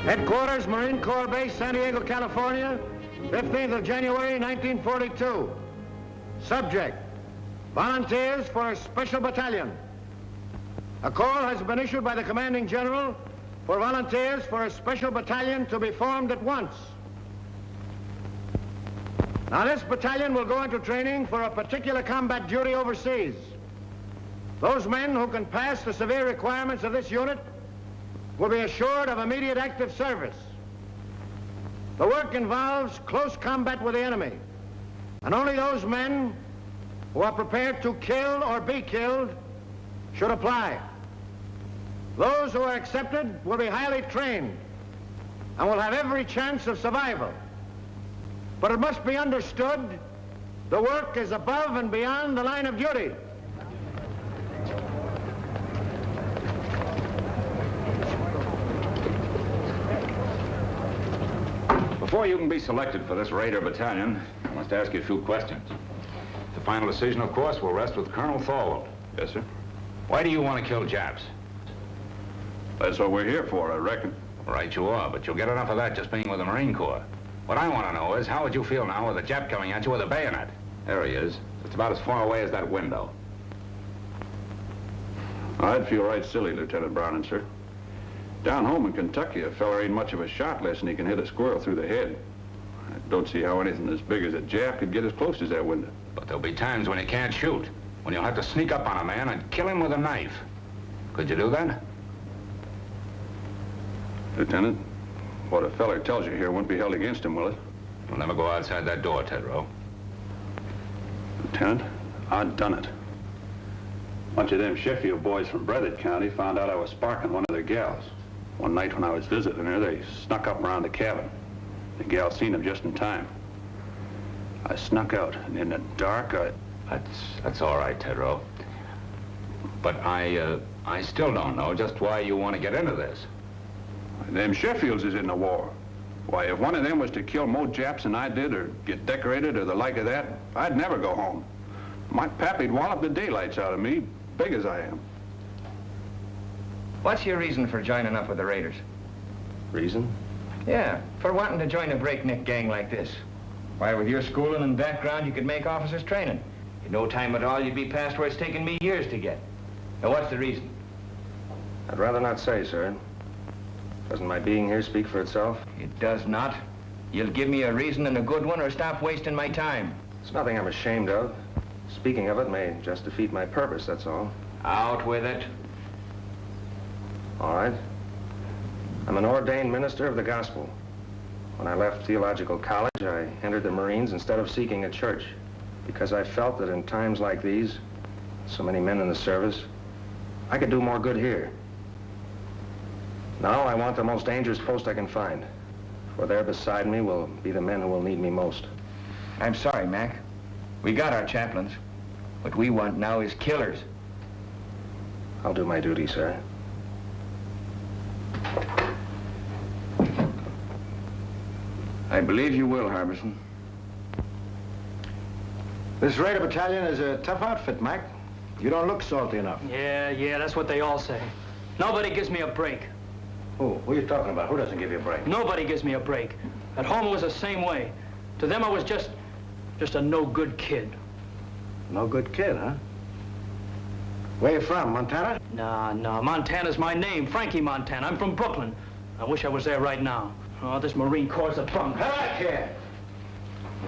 Headquarters, Marine Corps Base, San Diego, California, 15th of January, 1942. Subject, volunteers for a special battalion. A call has been issued by the commanding general for volunteers for a special battalion to be formed at once. Now, this battalion will go into training for a particular combat duty overseas. Those men who can pass the severe requirements of this unit will be assured of immediate active service. The work involves close combat with the enemy, and only those men who are prepared to kill or be killed should apply. Those who are accepted will be highly trained and will have every chance of survival. But it must be understood, the work is above and beyond the line of duty. Before you can be selected for this Raider Battalion, I must ask you a few questions. The final decision, of course, will rest with Colonel Thorwald. Yes, sir. Why do you want to kill Japs? That's what we're here for, I reckon. Right you are, but you'll get enough of that just being with the Marine Corps. What I want to know is, how would you feel now with a Jap coming at you with a bayonet? There he is. It's about as far away as that window. I'd feel right silly, Lieutenant Browning, sir. Down home in Kentucky, a fella ain't much of a shot unless he can hit a squirrel through the head. I don't see how anything as big as a Jap could get as close as that window. But there'll be times when you can't shoot, when you'll have to sneak up on a man and kill him with a knife. Could you do that? Lieutenant, what a feller tells you here won't be held against him, will it? You'll never go outside that door, Tedrow. Lieutenant, I'd done it. A bunch of them Sheffield boys from Breathitt County found out I was sparking one of their gals. One night when I was visiting her, they snuck up around the cabin. The gal seen them just in time. I snuck out, and in the dark, That's all right, Tedrow. But I still don't know just why you want to get into this. Them Sheffields is in the war. Why, if one of them was to kill more Japs than I did, or get decorated, or the like of that, I'd never go home. My pappy'd wallop the daylights out of me, big as I am. What's your reason for joining up with the Raiders? Reason? Yeah, for wanting to join a breakneck gang like this. Why, with your schooling and background, you could make officers training. In no time at all, you'd be past where it's taken me years to get. Now, what's the reason? I'd rather not say, sir. Doesn't my being here speak for itself? It does not. You'll give me a reason and a good one, or stop wasting my time. It's nothing I'm ashamed of. Speaking of it may just defeat my purpose, that's all. Out with it. All right. I'm an ordained minister of the gospel. When I left theological college, I entered the Marines instead of seeking a church, because I felt that in times like these, so many men in the service, I could do more good here. Now I want the most dangerous post I can find, for there beside me will be the men who will need me most. I'm sorry, Mac. We got our chaplains. What we want now is killers. I'll do my duty, sir. I believe you will, Harbison. This Raider Battalion is a tough outfit, Mac. You don't look salty enough. Yeah, that's what they all say. Nobody gives me a break. Who are you talking about? Who doesn't give you a break? Nobody gives me a break. At home it was the same way. To them I was just a no-good kid. No good kid, huh? Where you from, Montana? No, Montana's my name, Frankie Montana. I'm from Brooklyn. I wish I was there right now. Oh, this Marine Corps' a bunk. Come back here.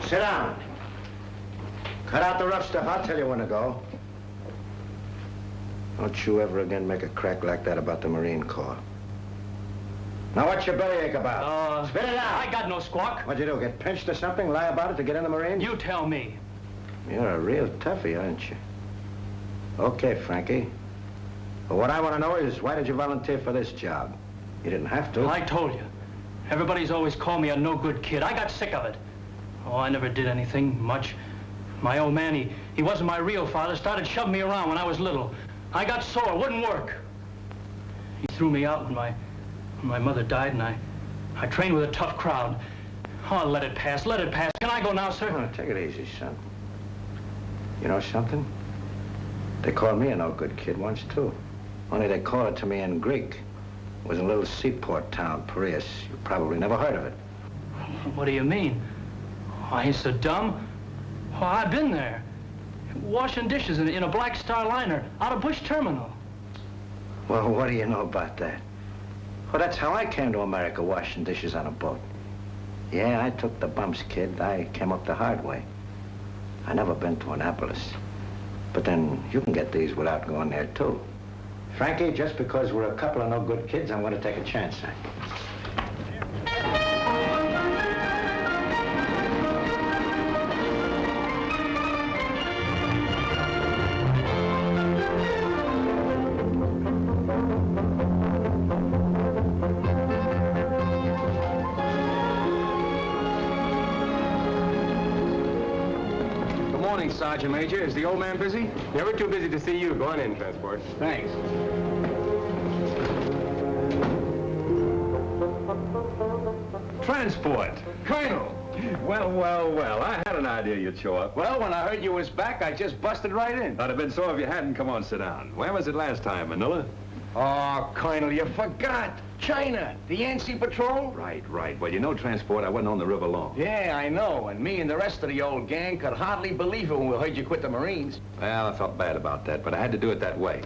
Sit down. Cut out the rough stuff. I'll tell you when to go. Don't you ever again make a crack like that about the Marine Corps. Now, what's your bellyache about? Spit it out. I got no squawk. What'd you do, get pinched or something? Lie about it to get in the Marines? You tell me. You're a real toughie, aren't you? Okay, Frankie. But what I want to know is, why did you volunteer for this job? You didn't have to. Well, I told you. Everybody's always called me a no-good kid. I got sick of it. Oh, I never did anything much. My old man, he wasn't my real father, started shoving me around when I was little. I got sore, wouldn't work. He threw me out when my mother died, and I trained with a tough crowd. Oh, let it pass, let it pass. Can I go now, sir? Oh, take it easy, son. You know something? They called me a no-good kid once, too. Only they call it to me in Greek. It was in a little seaport town, Piraeus. You probably never heard of it. What do you mean? I ain't so dumb. Oh, I've been there. Washing dishes in a Black Star liner out of Bush Terminal. Well, what do you know about that? Well, that's how I came to America, washing dishes on a boat. Yeah, I took the bumps, kid. I came up the hard way. I never been to Annapolis. But then you can get these without going there, too. Frankie, just because we're a couple of no good kids, I'm going to take a chance on you. Sergeant Major, is the old man busy? Never too busy to see you. Go on in, Transport. Thanks. Transport. Colonel! Well. I had an idea you'd show up. Well, when I heard you was back, I just busted right in. I'd have been so if you hadn't. Come on, sit down. Where was it last time, Manila? Oh, Colonel, you forgot. China, the Yancey Patrol. Right. Well, you know, Transport, I wasn't on the river long. Yeah, I know. And me and the rest of the old gang could hardly believe it when we heard you quit the Marines. Well, I felt bad about that, but I had to do it that way.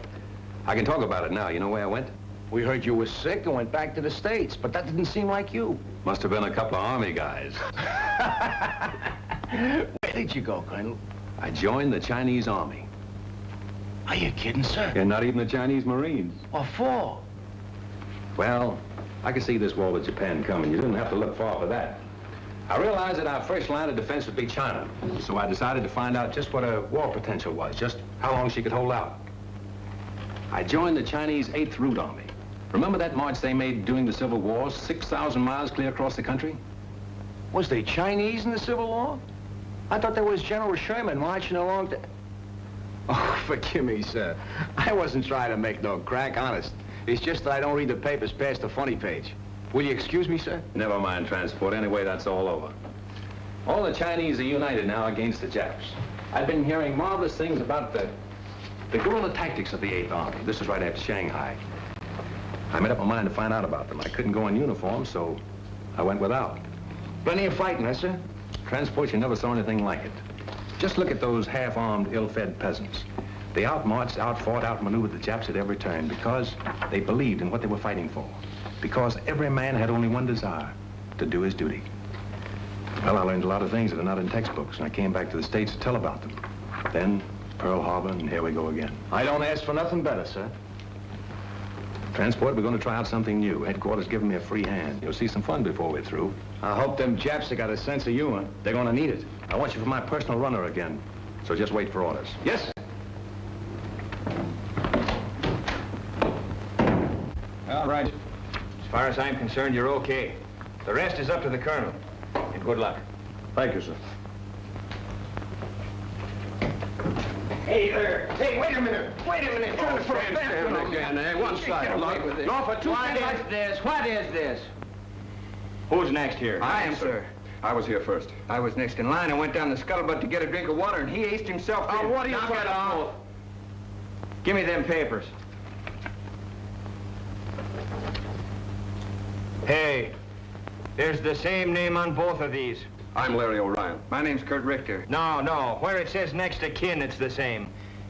I can talk about it now. You know where I went? We heard you was sick and went back to the States, but that didn't seem like you. Must have been a couple of Army guys. Where did you go, Colonel? I joined the Chinese Army. Are you kidding, sir? And not even the Chinese Marines. What for? Well, I could see this war with Japan coming. You didn't have to look far for that. I realized that our first line of defense would be China. So I decided to find out just what her war potential was, just how long she could hold out. I joined the Chinese 8th Route Army. Remember that march they made during the Civil War, 6,000 miles clear across the country? Was they Chinese in the Civil War? I thought there was General Sherman marching along to... Oh, forgive me, sir. I wasn't trying to make no crack, honest. It's just that I don't read the papers past the funny page. Will you excuse me, sir? Never mind, Transport. Anyway, that's all over. All the Chinese are united now against the Japs. I've been hearing marvelous things about the guerrilla tactics of the 8th Army. This is right after Shanghai. I made up my mind to find out about them. I couldn't go in uniform, so I went without. Plenty of fighting, huh, sir? Transport, you never saw anything like it. Just look at those half-armed, ill-fed peasants. They outmarched, outfought, outmaneuvered the Japs at every turn because they believed in what they were fighting for. Because every man had only one desire, to do his duty. Well, I learned a lot of things that are not in textbooks, and I came back to the States to tell about them. Then, Pearl Harbor, and here we go again. I don't ask for nothing better, sir. Transport, we're going to try out something new. Headquarters giving me a free hand. You'll see some fun before we're through. I hope them Japs have got a sense of humor. They're going to need it. I want you for my personal runner again, so just wait for orders. Yes, sir. All right. As far as I'm concerned, you're okay. The rest is up to the colonel. And good luck. Thank you, sir. Hey there. Hey, wait a minute. Wait a minute. Trying to put a bathroom again, eh? One side. No, for two seconds. What is this? Who's next here? I am, sir. I was here first. I was next in line. I went down the scuttlebutt to get a drink of water, and he aced himself. Oh, what are you talking about? Give me them papers. Hey, there's the same name on both of these. I'm Larry O'Ryan. My name's Kurt Richter. No. Where it says next of kin, it's the same.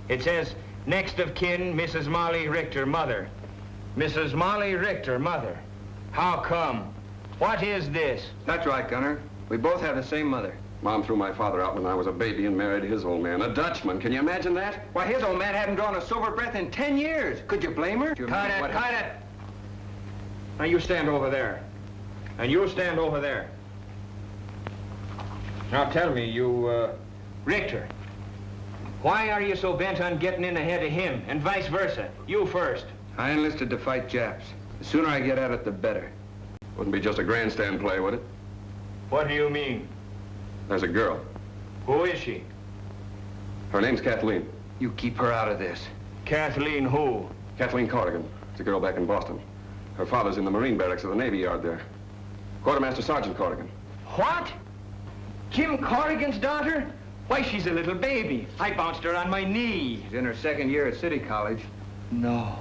It says next of kin, Mrs. Molly Richter, mother. Mrs. Molly Richter, mother. How come? What is this? That's right, Gunner. We both have the same mother. Mom threw my father out when I was a baby and married his old man, a Dutchman. Can you imagine that? Why, his old man hadn't drawn a sober breath in 10 years. Could you blame her? Cut it! Now you stand over there. And you stand over there. Now tell me, you, Richter, why are you so bent on getting in ahead of him, and vice versa? You first. I enlisted to fight Japs. The sooner I get at it, the better. Wouldn't be just a grandstand play, would it? What do you mean? There's a girl. Who is she? Her name's Kathleen. You keep her out of this. Kathleen who? Kathleen Corrigan. It's a girl back in Boston. Her father's in the Marine barracks of the Navy Yard there. Quartermaster Sergeant Corrigan. What? Jim Corrigan's daughter? Why, she's a little baby. I bounced her on my knee. She's in her second year at City College. No.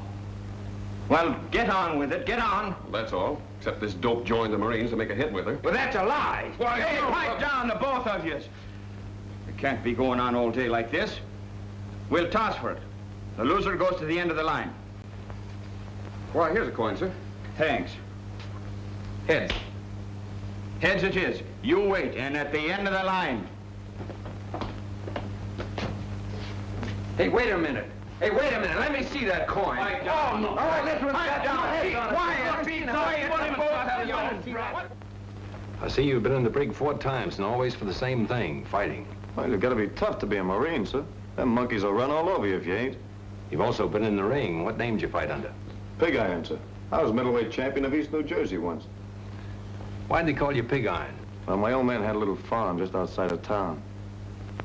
Well, get on with it. Get on. That's all. Except this dope joined the Marines to make a hit with her. Well, that's a lie. Why, Hey, no, pipe down, the both of you. It can't be going on all day like this. We'll toss for it. The loser goes to the end of the line. Why, here's a coin, sir. Thanks. Heads. Heads it is. You wait, and at the end of the line. Hey, wait a minute. Hey, wait a minute. Let me see that coin. Oh, no. Oh, this one's got down. Hey, quiet. Be quiet. I see you've been in the brig 4 times and always for the same thing, fighting. Well, you've got to be tough to be a Marine, sir. Them monkeys will run all over you if you ain't. You've also been in the ring. What name did you fight under? Pig Iron, sir. I was middleweight champion of East New Jersey once. Why'd they call you Pig Iron? Well, my old man had a little farm just outside of town.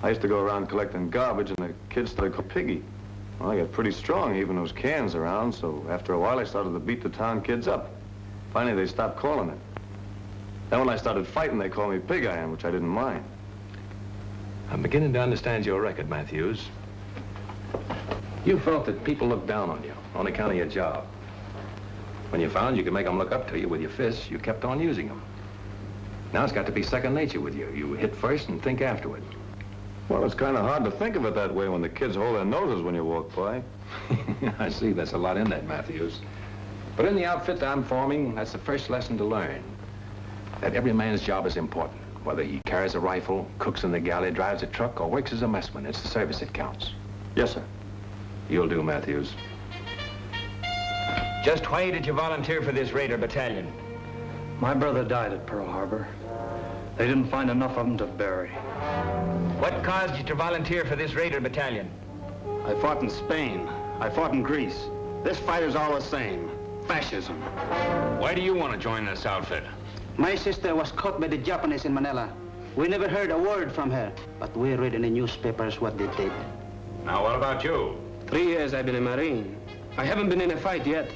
I used to go around collecting garbage, and the kids started calling Piggy. Well, I got pretty strong heaving those cans around, so after a while I started to beat the town kids up. Finally, they stopped calling it. Then when I started fighting, they called me Pig Iron, which I didn't mind. I'm beginning to understand your record, Matthews. You felt that people looked down on you on account of your job. When you found you could make them look up to you with your fists, you kept on using them. Now it's got to be second nature with you. You hit first and think afterward. Well, it's kind of hard to think of it that way when the kids hold their noses when you walk by. I see. That's a lot in that, Matthews. But in the outfit that I'm forming, that's the first lesson to learn. That every man's job is important. Whether he carries a rifle, cooks in the galley, drives a truck, or works as a messman, it's the service that counts. Yes, sir. You'll do, Matthews. Just why did you volunteer for this Raider Battalion? My brother died at Pearl Harbor. They didn't find enough of him to bury. What caused you to volunteer for this Raider Battalion? I fought in Spain. I fought in Greece. This fight is all the same. Fascism. Why do you want to join this outfit? My sister was caught by the Japanese in Manila. We never heard a word from her, but we read in the newspapers what they did. Now, what about you? 3 years I've been a Marine. I haven't been in a fight yet.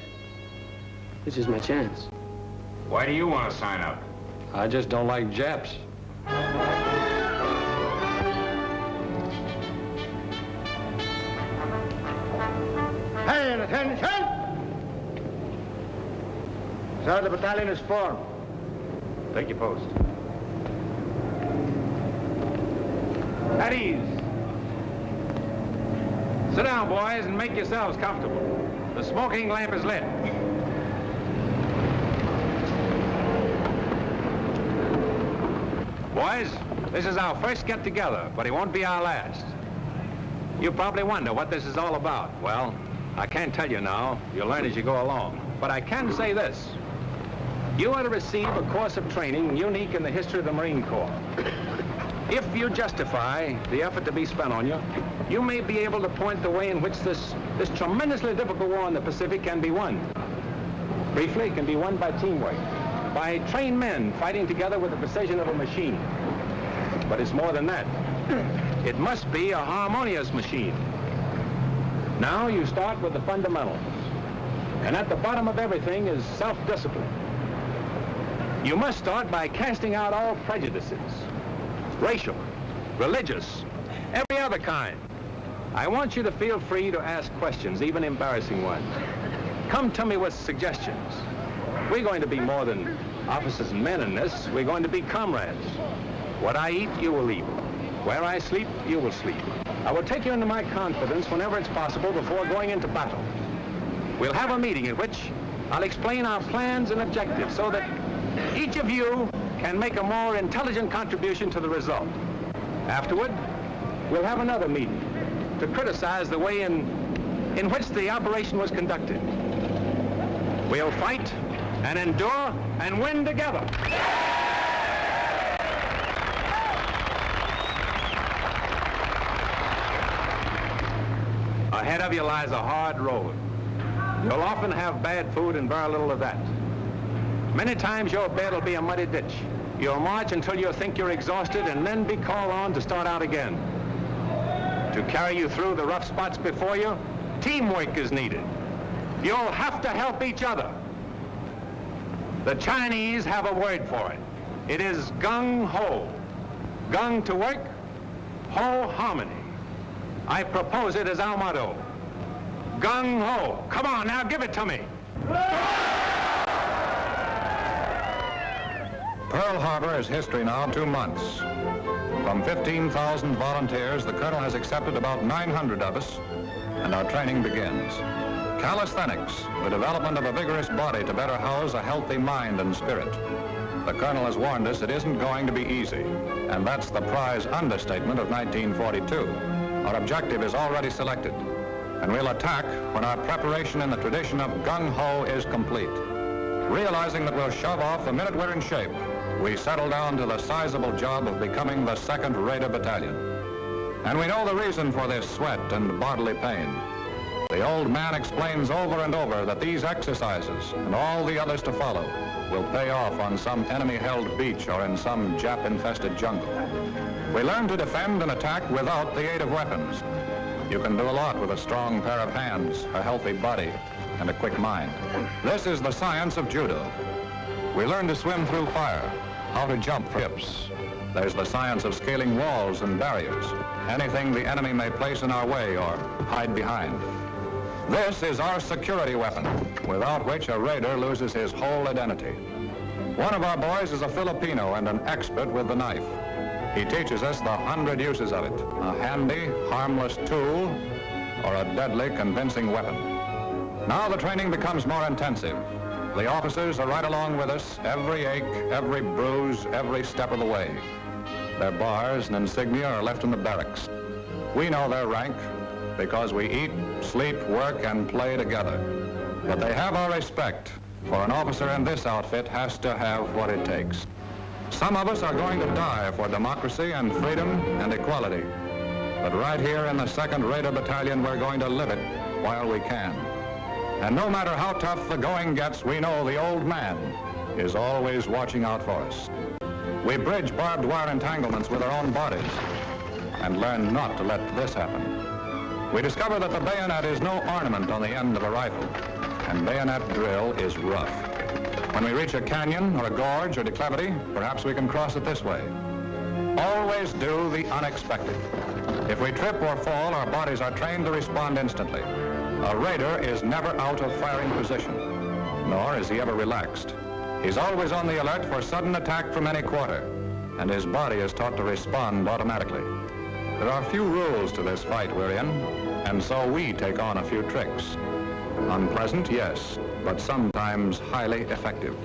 This is my chance. Why do you want to sign up? I just don't like Japs. Hey, and attention! Sir, the battalion is formed. Take your post. At ease. Sit down, boys, and make yourselves comfortable. The smoking lamp is lit. Boys, this is our first get-together, but it won't be our last. You probably wonder what this is all about. Well, I can't tell you now. You'll learn as you go along. But I can say this. You are to receive a course of training unique in the history of the Marine Corps. If you justify the effort to be spent on you, you may be able to point the way in which this tremendously difficult war in the Pacific can be won. Briefly, it can be won by teamwork, by trained men fighting together with the precision of a machine. But it's more than that. It must be a harmonious machine. Now you start with the fundamentals. And at the bottom of everything is self-discipline. You must start by casting out all prejudices. Racial, religious, every other kind. I want you to feel free to ask questions, even embarrassing ones. Come to me with suggestions. We're going to be more than officers and men in this. We're going to be comrades. What I eat, you will eat. Where I sleep, you will sleep. I will take you into my confidence whenever it's possible before going into battle. We'll have a meeting at which I'll explain our plans and objectives so that each of you can make a more intelligent contribution to the result. Afterward, we'll have another meeting to criticize the way in which the operation was conducted. We'll fight and endure and win together. Ahead of you lies a hard road. You'll often have bad food and very little of that. Many times your bed will be a muddy ditch. You'll march until you think you're exhausted and then be called on to start out again. To carry you through the rough spots before you, teamwork is needed. You'll have to help each other. The Chinese have a word for it. It is Gung Ho. Gung to work, Ho harmony. I propose it as our motto. Gung Ho. Come on, now give it to me. Pearl Harbor is history now 2 months. From 15,000 volunteers, the Colonel has accepted about 900 of us, and our training begins. Calisthenics, the development of a vigorous body to better house a healthy mind and spirit. The Colonel has warned us it isn't going to be easy, and that's the prize understatement of 1942. Our objective is already selected, and we'll attack when our preparation in the tradition of Gung Ho is complete. Realizing that we'll shove off the minute we're in shape, we settle down to the sizable job of becoming the 2nd Raider Battalion. And we know the reason for this sweat and bodily pain. The old man explains over and over that these exercises, and all the others to follow, will pay off on some enemy-held beach or in some Jap-infested jungle. We learn to defend and attack without the aid of weapons. You can do a lot with a strong pair of hands, a healthy body, and a quick mind. This is the science of judo. We learn to swim through fire, how to jump for hips. There's the science of scaling walls and barriers, anything the enemy may place in our way or hide behind. This is our security weapon, without which a raider loses his whole identity. One of our boys is a Filipino and an expert with the knife. He teaches us the 100 uses of it, a handy, harmless tool, or a deadly, convincing weapon. Now the training becomes more intensive. The officers are right along with us, every ache, every bruise, every step of the way. Their bars and insignia are left in the barracks. We know their rank because we eat, sleep, work, and play together. But they have our respect, for an officer in this outfit has to have what it takes. Some of us are going to die for democracy and freedom and equality. But right here in the 2nd Raider Battalion, we're going to live it while we can. And no matter how tough the going gets, we know the old man is always watching out for us. We bridge barbed wire entanglements with our own bodies and learn not to let this happen. We discover that the bayonet is no ornament on the end of a rifle, and bayonet drill is rough. When we reach a canyon or a gorge or declivity, perhaps we can cross it this way. Always do the unexpected. If we trip or fall, our bodies are trained to respond instantly. A raider is never out of firing position, nor is he ever relaxed. He's always on the alert for sudden attack from any quarter, and his body is taught to respond automatically. There are few rules to this fight we're in, and so we take on a few tricks. Unpleasant, yes, but sometimes highly effective.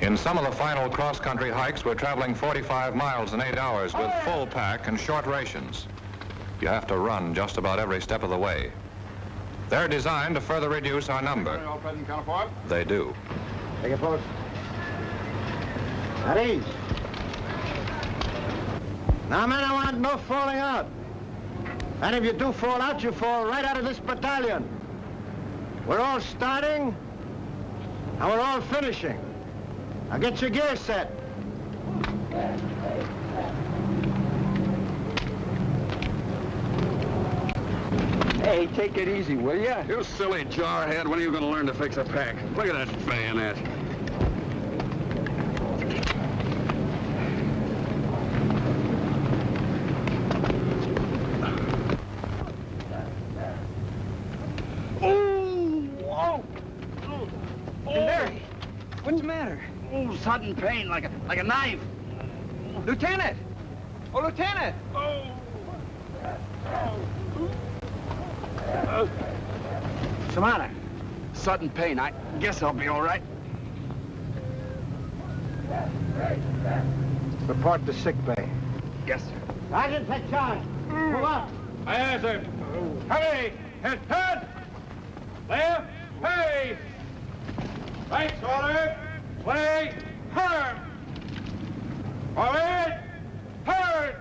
In some of the final cross-country hikes, we're traveling 45 miles in 8 hours with full pack and short rations. You have to run just about every step of the way. They're designed to further reduce our number. All present, counterpart. They do. Take a post. At ease. Now, men, I want no falling out. And if you do fall out, you fall right out of this battalion. We're all starting, and we're all finishing. Now get your gear set. Hey, take it easy, will ya? You silly jarhead. When are you going to learn to fix a pack? Look at that bayonet. Larry, what's the matter? Oh, sudden pain, like a knife. Lieutenant! Oh, Lieutenant! What's the matter? Sudden pain. I guess I'll be all right. Report to sick bay. Yes, sir. Sergeant, take charge. Move up. Aye, aye, sir. Hurry! Head! Left! Hey! Right shoulder! Way! Turn! Forward! Turn!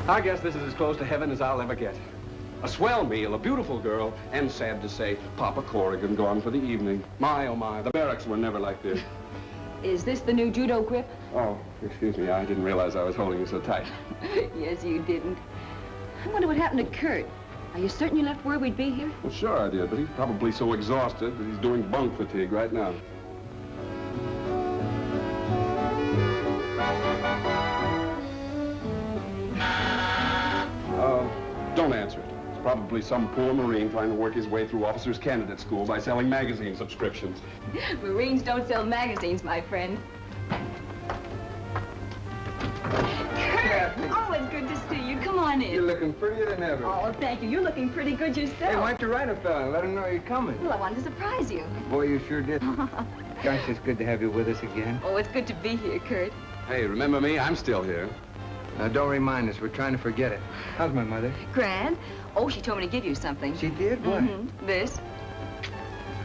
I guess this is as close to heaven as I'll ever get. A swell meal, a beautiful girl, and sad to say, Papa Corrigan gone for the evening. My, oh my, the barracks were never like this. Is this the new judo grip? Oh, excuse me, I didn't realize I was holding you so tight. Yes, you didn't. I wonder what happened to Kurt. Are you certain you left word we'd be here? Well, sure I did, but he's probably so exhausted that he's doing bunk fatigue right now. Don't answer it. It's probably some poor Marine trying to work his way through officers' candidate school by selling magazine subscriptions. Marines don't sell magazines, my friend. Kurt! Oh, it's good to see you. Come on in. You're looking prettier than ever. Oh, thank you. You're looking pretty good yourself. Hey, why don't you write a fella and let him know you're coming? Well, I wanted to surprise you. Boy, you sure did. Gosh, it's good to have you with us again. Oh, it's good to be here, Kurt. Hey, remember me? I'm still here. Now, don't remind us. We're trying to forget it. How's my mother? Grand. Oh, she told me to give you something. She did? What? This.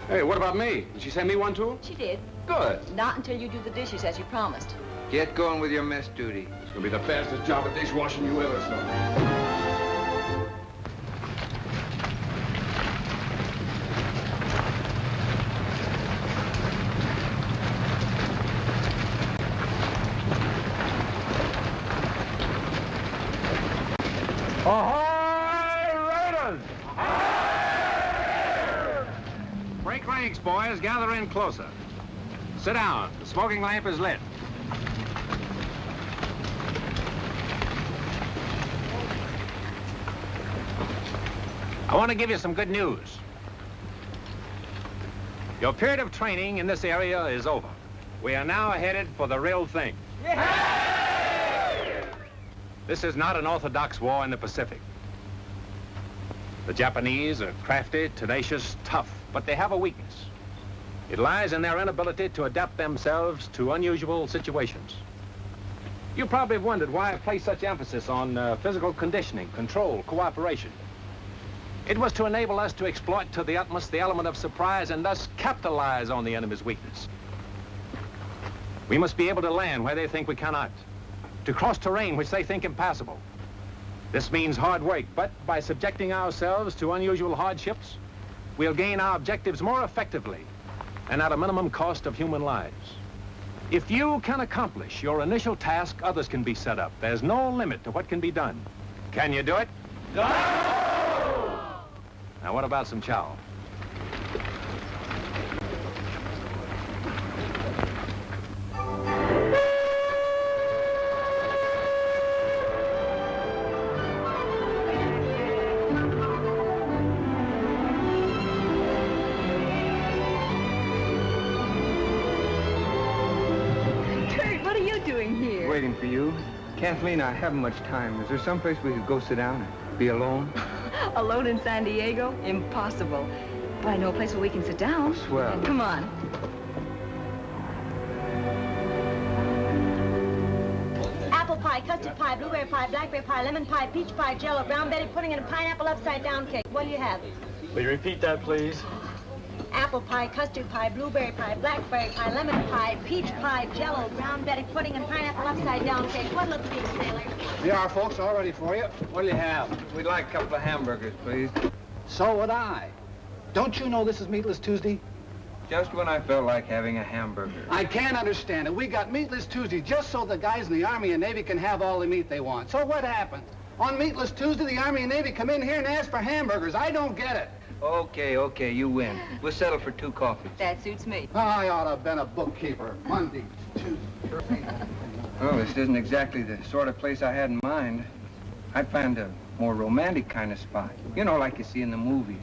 Hey, what about me? Did she send me one, too? She did. Good. Not until you do the dishes as you promised. Get going with your mess duty. It's gonna be the fastest job of dishwashing you ever saw. Ahoy, Raiders! Break ranks, boys. Gather in closer. Sit down. The smoking lamp is lit. I want to give you some good news. Your period of training in this area is over. We are now headed for the real thing. This is not an orthodox war in the Pacific. The Japanese are crafty, tenacious, tough, but they have a weakness. It lies in their inability to adapt themselves to unusual situations. You probably have wondered why I place such emphasis on physical conditioning, control, cooperation. It was to enable us to exploit to the utmost the element of surprise and thus capitalize on the enemy's weakness. We must be able to land where they think we cannot, to cross terrain which they think impassable. This means hard work, but by subjecting ourselves to unusual hardships, we'll gain our objectives more effectively and at a minimum cost of human lives. If you can accomplish your initial task, others can be set up. There's no limit to what can be done. Can you do it? No! Now, what about some chow? Waiting for you. Kathleen, I haven't much time. Is there someplace we could go sit down and be alone? Alone in San Diego? Impossible. But I know a place where we can sit down. Oh, swell. Come on. Apple pie, custard pie, blueberry pie, blackberry pie, lemon pie, peach pie, jello, brown Betty pudding, and a pineapple upside-down cake. What do you have? Will you repeat that, please? Apple pie, custard pie, blueberry pie, blackberry pie, lemon pie, peach pie, jello, brown Betty pudding, and pineapple upside-down cake. What'll it be, sailor? Here are, folks, all ready for you. What'll you have? We'd like a couple of hamburgers, please. So would I. Don't you know this is Meatless Tuesday? Just when I felt like having a hamburger. I can't understand it. We got Meatless Tuesday just so the guys in the Army and Navy can have all the meat they want. So what happens? On Meatless Tuesday, the Army and Navy come in here and ask for hamburgers. I don't get it. Okay, you win. We'll settle for 2 coffees. That suits me. I ought to have been a bookkeeper. Monday, Tuesday. Well, this isn't exactly the sort of place I had in mind. I'd find a more romantic kind of spot. You know, like you see in the movies.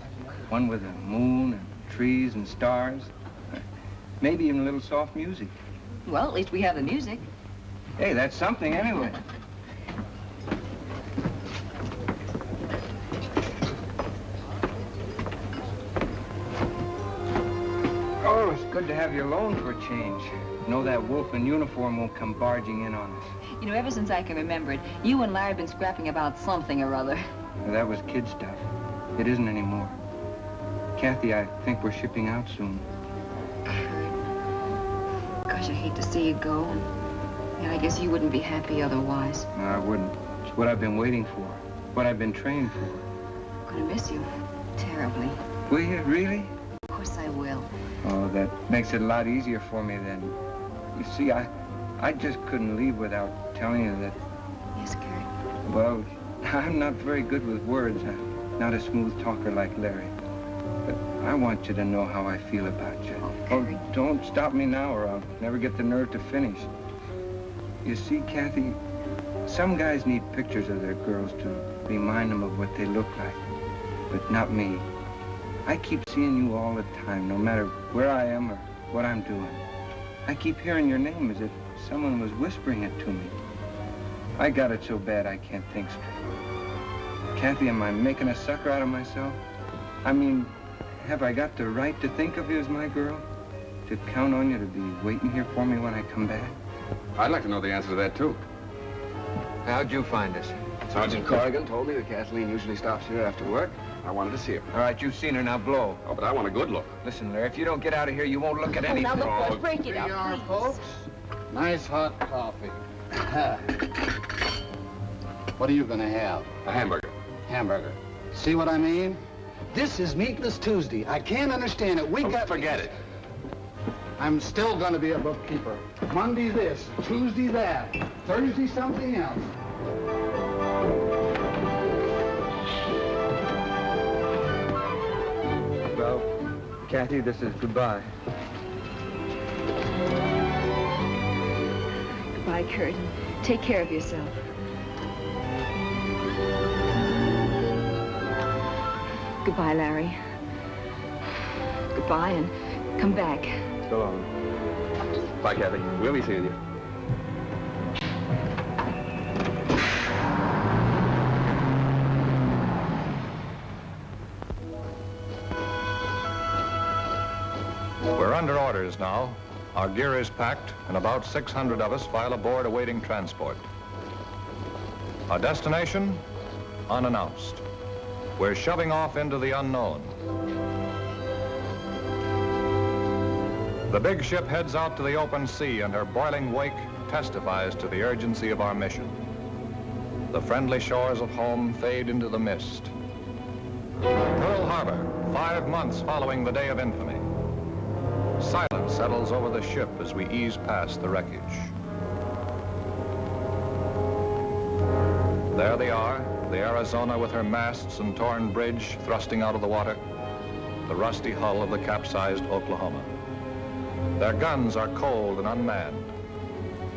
One with a moon and trees and stars. Maybe even a little soft music. Well, at least we have the music. Hey, that's something anyway. Oh, it's good to have you alone for a change. Know that wolf in uniform won't come barging in on us. You know, ever since I can remember it, you and Larry have been scrapping about something or other. Well, that was kid stuff. It isn't anymore. Kathy, I think we're shipping out soon. Gosh, I hate to see you go. And I guess you wouldn't be happy otherwise. No, I wouldn't. It's what I've been waiting for. What I've been trained for. I'm gonna miss you terribly. Will you, really? Of course I will. Oh, that makes it a lot easier for me then. You see, I just couldn't leave without telling you that... Yes, Kurt? Well, I'm not very good with words. not a smooth talker like Larry. But I want you to know how I feel about you. Oh, don't stop me now or I'll never get the nerve to finish. You see, Kathy, some guys need pictures of their girls to remind them of what they look like, but not me. I keep seeing you all the time, no matter where I am or what I'm doing. I keep hearing your name as if someone was whispering it to me. I got it so bad I can't think straight. Kathy, am I making a sucker out of myself? I mean, have I got the right to think of you as my girl? To count on you to be waiting here for me when I come back? I'd like to know the answer to that, too. How'd you find us? Sergeant Corrigan told me that Kathleen usually stops here after work. I wanted to see her. All right, you've seen her, now blow. Oh, but I want a good look. Listen, Larry, if you don't get out of here, you won't look at anything. Now, look, boys, break it up, Here you are, please. folks. Nice hot coffee. What are you gonna have? A hamburger. Hamburger. See what I mean? This is Meatless Tuesday. I can't understand it. We got... Forget it. I'm still gonna be a bookkeeper. Monday this, Tuesday that, Thursday something else. Well, Kathy, this is goodbye. Goodbye, Kurt. Take care of yourself. Goodbye, Larry. Goodbye, and come back. So long. Bye, Kathy. We'll be seeing you. We're under orders now. Our gear is packed, and about 600 of us file aboard awaiting transport. Our destination? Unannounced. We're shoving off into the unknown. The big ship heads out to the open sea, and her boiling wake testifies to the urgency of our mission. The friendly shores of home fade into the mist. Pearl Harbor, 5 months following the day of infamy. Silence settles over the ship as we ease past the wreckage. There they are, the Arizona with her masts and torn bridge thrusting out of the water, the rusty hull of the capsized Oklahoma. Their guns are cold and unmanned,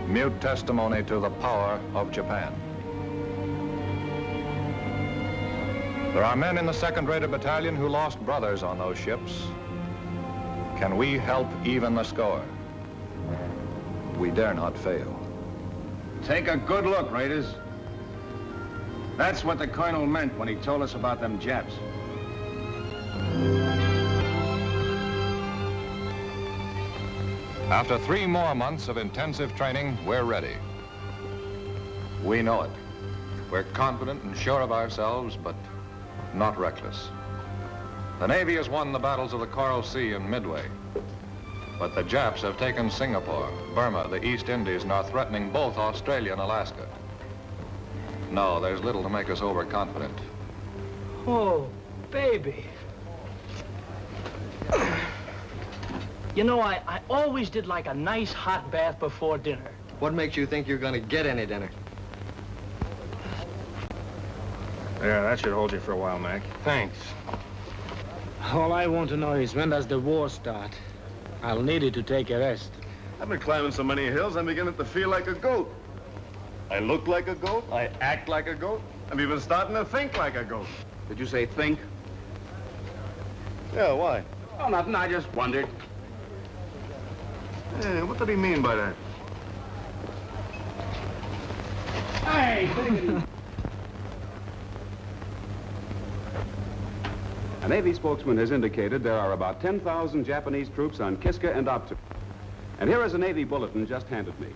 mute testimony to the power of Japan. There are men in the 2nd Raider Battalion who lost brothers on those ships. Can we help even the score? We dare not fail. Take a good look, Raiders. That's what the colonel meant when he told us about them Japs. After 3 more months of intensive training, we're ready. We know it. We're confident and sure of ourselves, but not reckless. The Navy has won the battles of the Coral Sea and Midway, but the Japs have taken Singapore, Burma, the East Indies, and are threatening both Australia and Alaska. No, there's little to make us overconfident. Oh, baby. You know, I always did like a nice hot bath before dinner. What makes you think you're going to get any dinner? Yeah, that should hold you for a while, Mac. Thanks. All I want to know is when does the war start? I'll need it to take a rest. I've been climbing so many hills, I'm beginning to feel like a goat. I look like a goat, I act like a goat, I'm even starting to think like a goat. Did you say think? Yeah, why? Oh, nothing. I just wondered. Yeah, what did he mean by that? Hey, A Navy spokesman has indicated there are about 10,000 Japanese troops on Kiska and Aptu. And here is a Navy bulletin just handed me.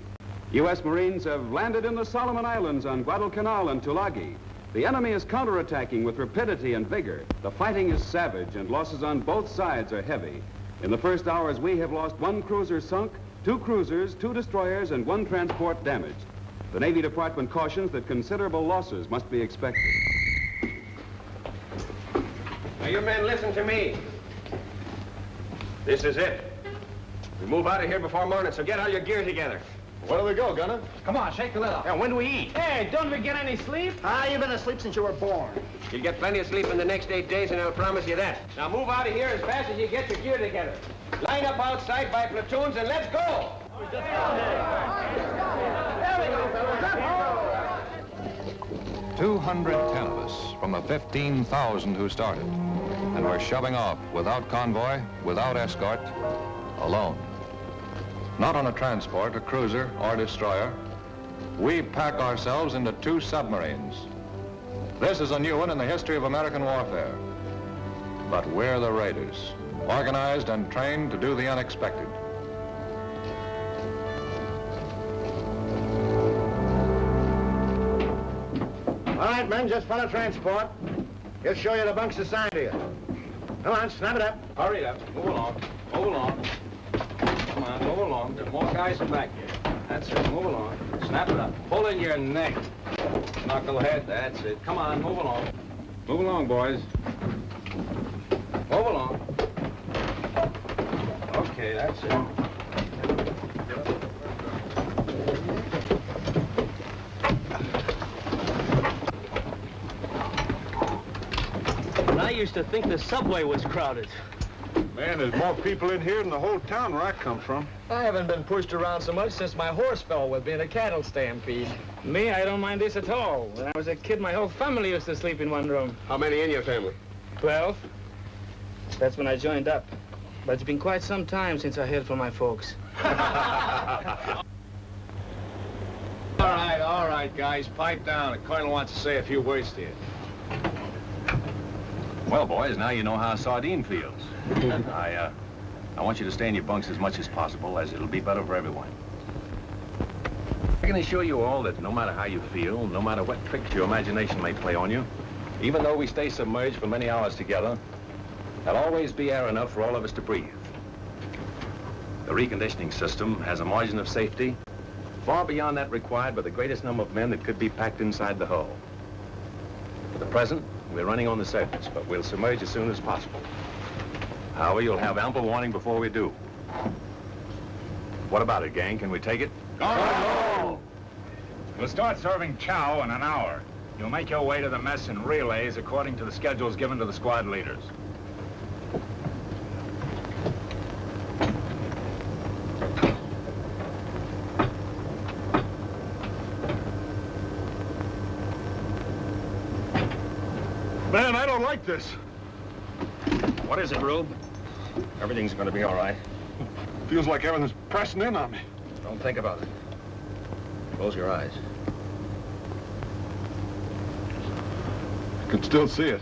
U.S. Marines have landed in the Solomon Islands on Guadalcanal and Tulagi. The enemy is counterattacking with rapidity and vigor. The fighting is savage and losses on both sides are heavy. In the first hours, we have lost 1 cruiser sunk, 2 cruisers, 2 destroyers, and 1 transport damaged. The Navy Department cautions that considerable losses must be expected. Now, you men, listen to me. This is it. We move out of here before morning, so get all your gear together. Where do we go, Gunner? Come on, shake the lid off. Yeah, when do we eat? Hey, don't we get any sleep? You've been asleep since you were born. You'll get plenty of sleep in the next 8 days, and I'll promise you that. Now move out of here as fast as you get your gear together. Line up outside by platoons and let's go! 210 of us from the 15,000 who started. And we're shoving off without convoy, without escort, alone. Not on a transport, a cruiser, or destroyer. We pack ourselves into 2 submarines. This is a new one in the history of American warfare. But we're the Raiders, organized and trained to do the unexpected. All right, men, just follow transport. He'll show you the bunks assigned to you. Come on, snap it up. Hurry up. Move along. Move along. Come on, move along. There are more guys back here. That's it. Move along. Snap it up. Pull in your neck. Knucklehead. That's it. Come on, move along. Move along, boys. Move along. Okay, that's it. I used to think the subway was crowded. Man, there's more people in here than the whole town where I come from. I haven't been pushed around so much since my horse fell with me in a cattle stampede. Me, I don't mind this at all. When I was a kid, my whole family used to sleep in one room. How many in your family? 12. That's when I joined up. But it's been quite some time since I heard from my folks. All right, guys. Pipe down. The colonel wants to say a few words to you. Well, boys, now you know how a sardine feels. I want you to stay in your bunks as much as possible, as it'll be better for everyone. I can assure you all that no matter how you feel, no matter what tricks your imagination may play on you, even though we stay submerged for many hours together, there'll always be air enough for all of us to breathe. The reconditioning system has a margin of safety far beyond that required by the greatest number of men that could be packed inside the hull. For the present, we're running on the surface, but we'll submerge as soon as possible. However, you'll have ample warning before we do. What about it, gang? Can we take it? Go! We'll start serving chow in an hour. You'll make your way to the mess in relays according to the schedules given to the squad leaders. Man, I don't like this. What is it, Rube? Everything's going to be all right. Feels like everything's pressing in on me. Don't think about it. Close your eyes. I can still see it.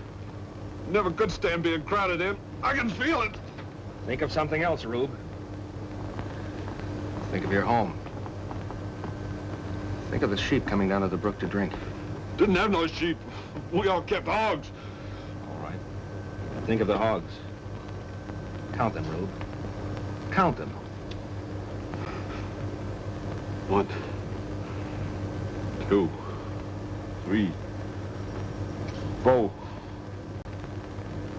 Never could stand being crowded in. I can feel it. Think of something else, Rube. Think of your home. Think of the sheep coming down to the brook to drink. Didn't have no sheep. We all kept hogs. All right. Think of the hogs. Count them, Rube. Count them. 1, 2, 3, 4.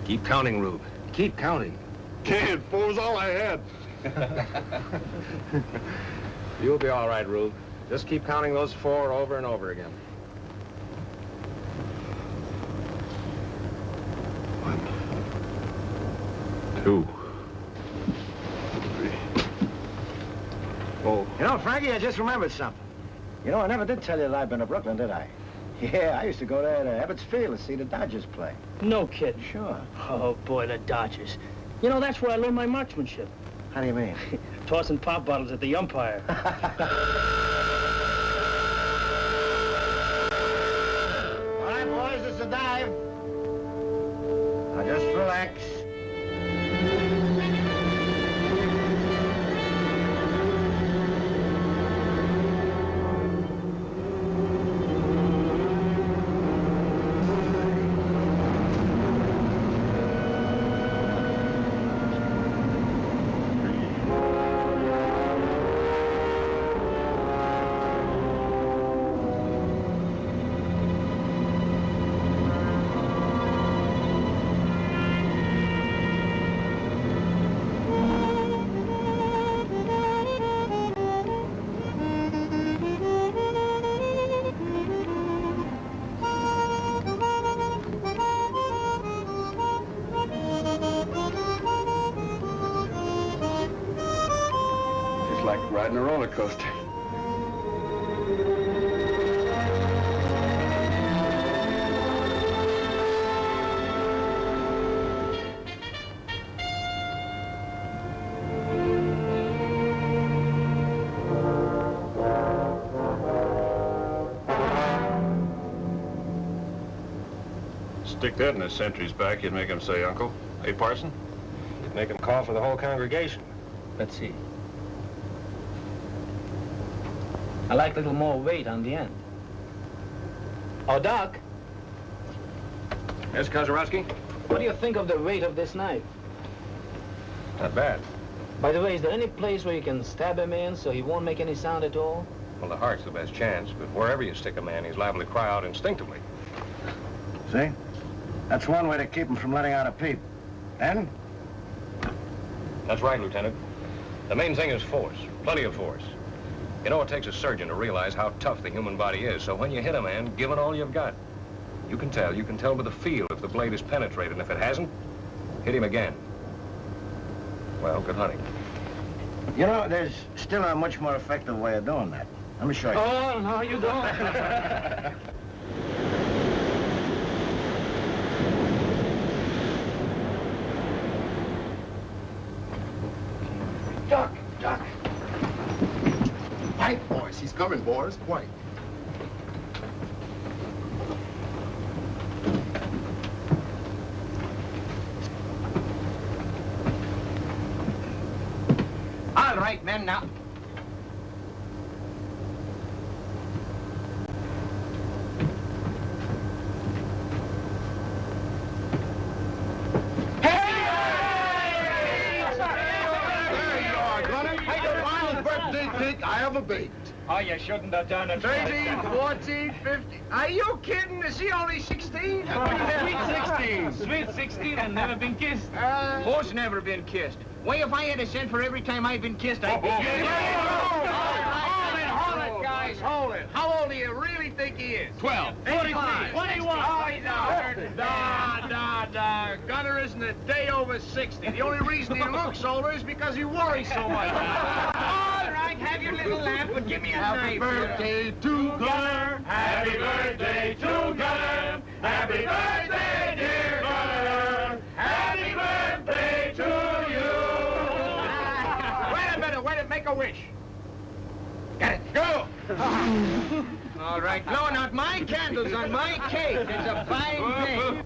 Keep counting, Rube. Keep counting. Can't. 4 was all I had. You'll be all right, Rube. Just keep counting those 4 over and over again. 1, 2, 3, 4. You know, Frankie, I just remembered something. You know, I never did tell you that I've been to Brooklyn, did I? Yeah, I used to go there to Ebbets Field to see the Dodgers play. No kidding. Sure. Oh, boy, the Dodgers. You know, that's where I learned my marksmanship. How do you mean? Tossing pop bottles at the umpire. All right, boys, it's a dive. Now just relax. like riding a roller coaster. Stick that in his sentry's back, you'd make him say, Uncle. Hey, Parson? You'd make him call for the whole congregation. Let's see. I like a little more weight on the end. Oh, Doc, Yes, Kozarowski? what do you think of the weight of this knife? Not bad. By the way, is there any place where you can stab a man so he won't make any sound at all? Well, the heart's the best chance, but wherever you stick a man, he's liable to cry out instinctively. See? That's one way to keep him from letting out a peep. And? That's right, Lieutenant. The main thing is force. Plenty of force. You know, it takes a surgeon to realize how tough the human body is, so when you hit a man, give it all you've got. You can tell by the feel if the blade is penetrated, and if it hasn't, hit him again. Well, good hunting. You know, there's still a much more effective way of doing that. Let me show you. Oh, no, you don't. Duck, duck. White, boys. He's coming, boys. White. All right, men, now. I have a bait. Oh, you shouldn't have done it. 13, 14, 15. Are you kidding? Is he only 16? Sweet 16. Sweet 16 and never been kissed. Who's never been kissed? Why, if I had a cent for every time I've been kissed, I'd be... Hold it, guys, hold it. How old do you really think he is? 12. 45. 21. Nah. Gunner isn't a day over 60. The only reason he looks older is because he worries so much. All right, have your little laugh, but give me a Happy knife. birthday to Gunner. Happy birthday to Gunner. Happy birthday, dear Gunner. Happy birthday to you. Wait a minute, make a wish. Get it. Go. All right, blowing out my candles on my cake. It's a fine day.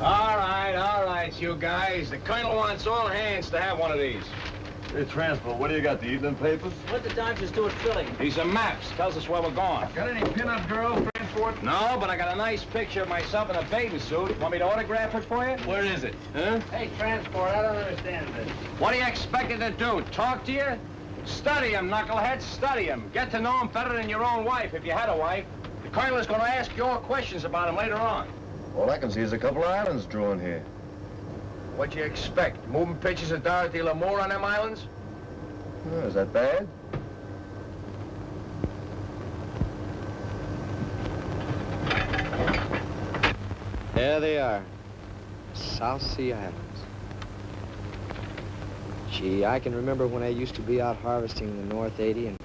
All right, you guys. The colonel wants all hands to have one of these. Hey, Transport, what do you got, the evening papers? What the Dodgers do at filling? These are maps. Tells us where we're going. Got any pin-up girls, Transport? No, but I got a nice picture of myself in a bathing suit. Want me to autograph it for you? Where is it? Huh? Hey, Transport, I don't understand this. What do you expect it to do? Talk to you? Study him, knucklehead. Study him. Get to know him better than your own wife, if you had a wife. The colonel is going to ask you all questions about him later on. All I can see is a couple of islands drawn here. What you expect? Moving pictures of Dorothy Lamour on them islands? Oh, is that bad? There they are, South Sea Islands. Gee, I can remember when I used to be out harvesting in the North 80 and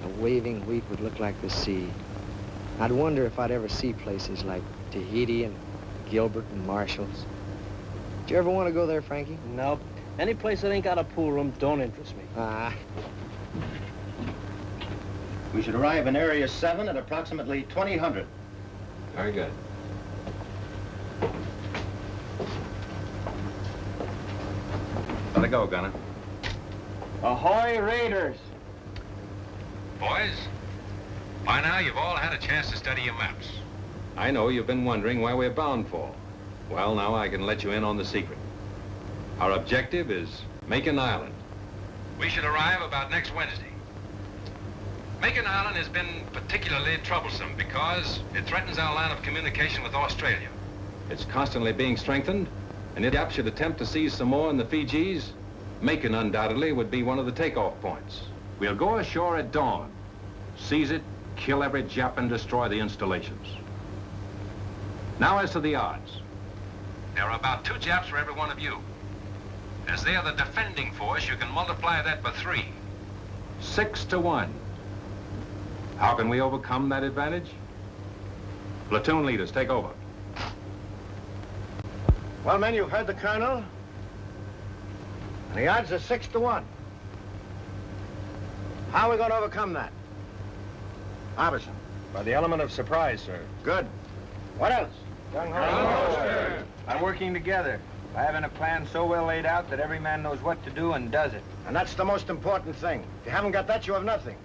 the waving wheat would look like the sea. I'd wonder if I'd ever see places like Tahiti and Gilbert and Marshall's. Did you ever want to go there, Frankie? Nope. Any place that ain't got a pool room don't interest me. Ah. We should arrive in Area 7 at approximately 2000. Very good. Let it go, Gunner. Ahoy, Raiders. Boys, by now you've all had a chance to study your maps. I know you've been wondering where we're bound for. Well, now I can let you in on the secret. Our objective is Makin Island. We should arrive about next Wednesday. Makin Island has been particularly troublesome because it threatens our line of communication with Australia. It's constantly being strengthened, and if Yap should attempt to seize Samoa and the Fijis, Makin undoubtedly would be one of the takeoff points. We'll go ashore at dawn, seize it, kill every Jap, and destroy the installations. Now as to the odds. There are about 2 Japs for every one of you. As they are the defending force, you can multiply that by 3. 6 to 1. How can we overcome that advantage? Platoon leaders, take over. Well, men, you've heard the colonel. And the odds are 6 to 1. How are we going to overcome that? Harbison. By the element of surprise, sir. Good. What else? Gung Ho, sir. By working together. By having a plan so well laid out that every man knows what to do and does it. And that's the most important thing. If you haven't got that, you have nothing.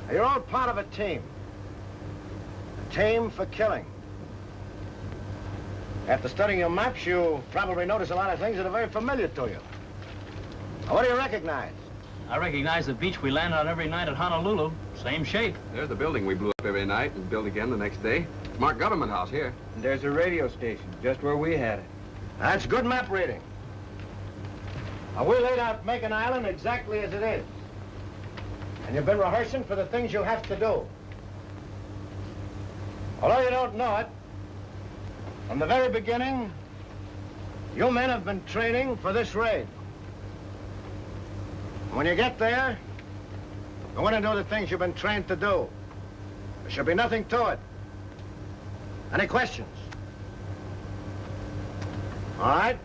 Now, you're all part of a team. A team for killing. After studying your maps, you probably notice a lot of things that are very familiar to you. Now, what do you recognize? I recognize the beach we land on every night at Honolulu. Same shape. There's the building we blew up every night and built again the next day. Marked Government House here. And there's a radio station, just where we had it. That's good map reading. Now, we laid out Makin Island exactly as it is. And you've been rehearsing for the things you have to do. Although you don't know it, from the very beginning, you men have been training for this raid. When you get there, you want to do the things you've been trained to do. There should be nothing to it. Any questions? All right?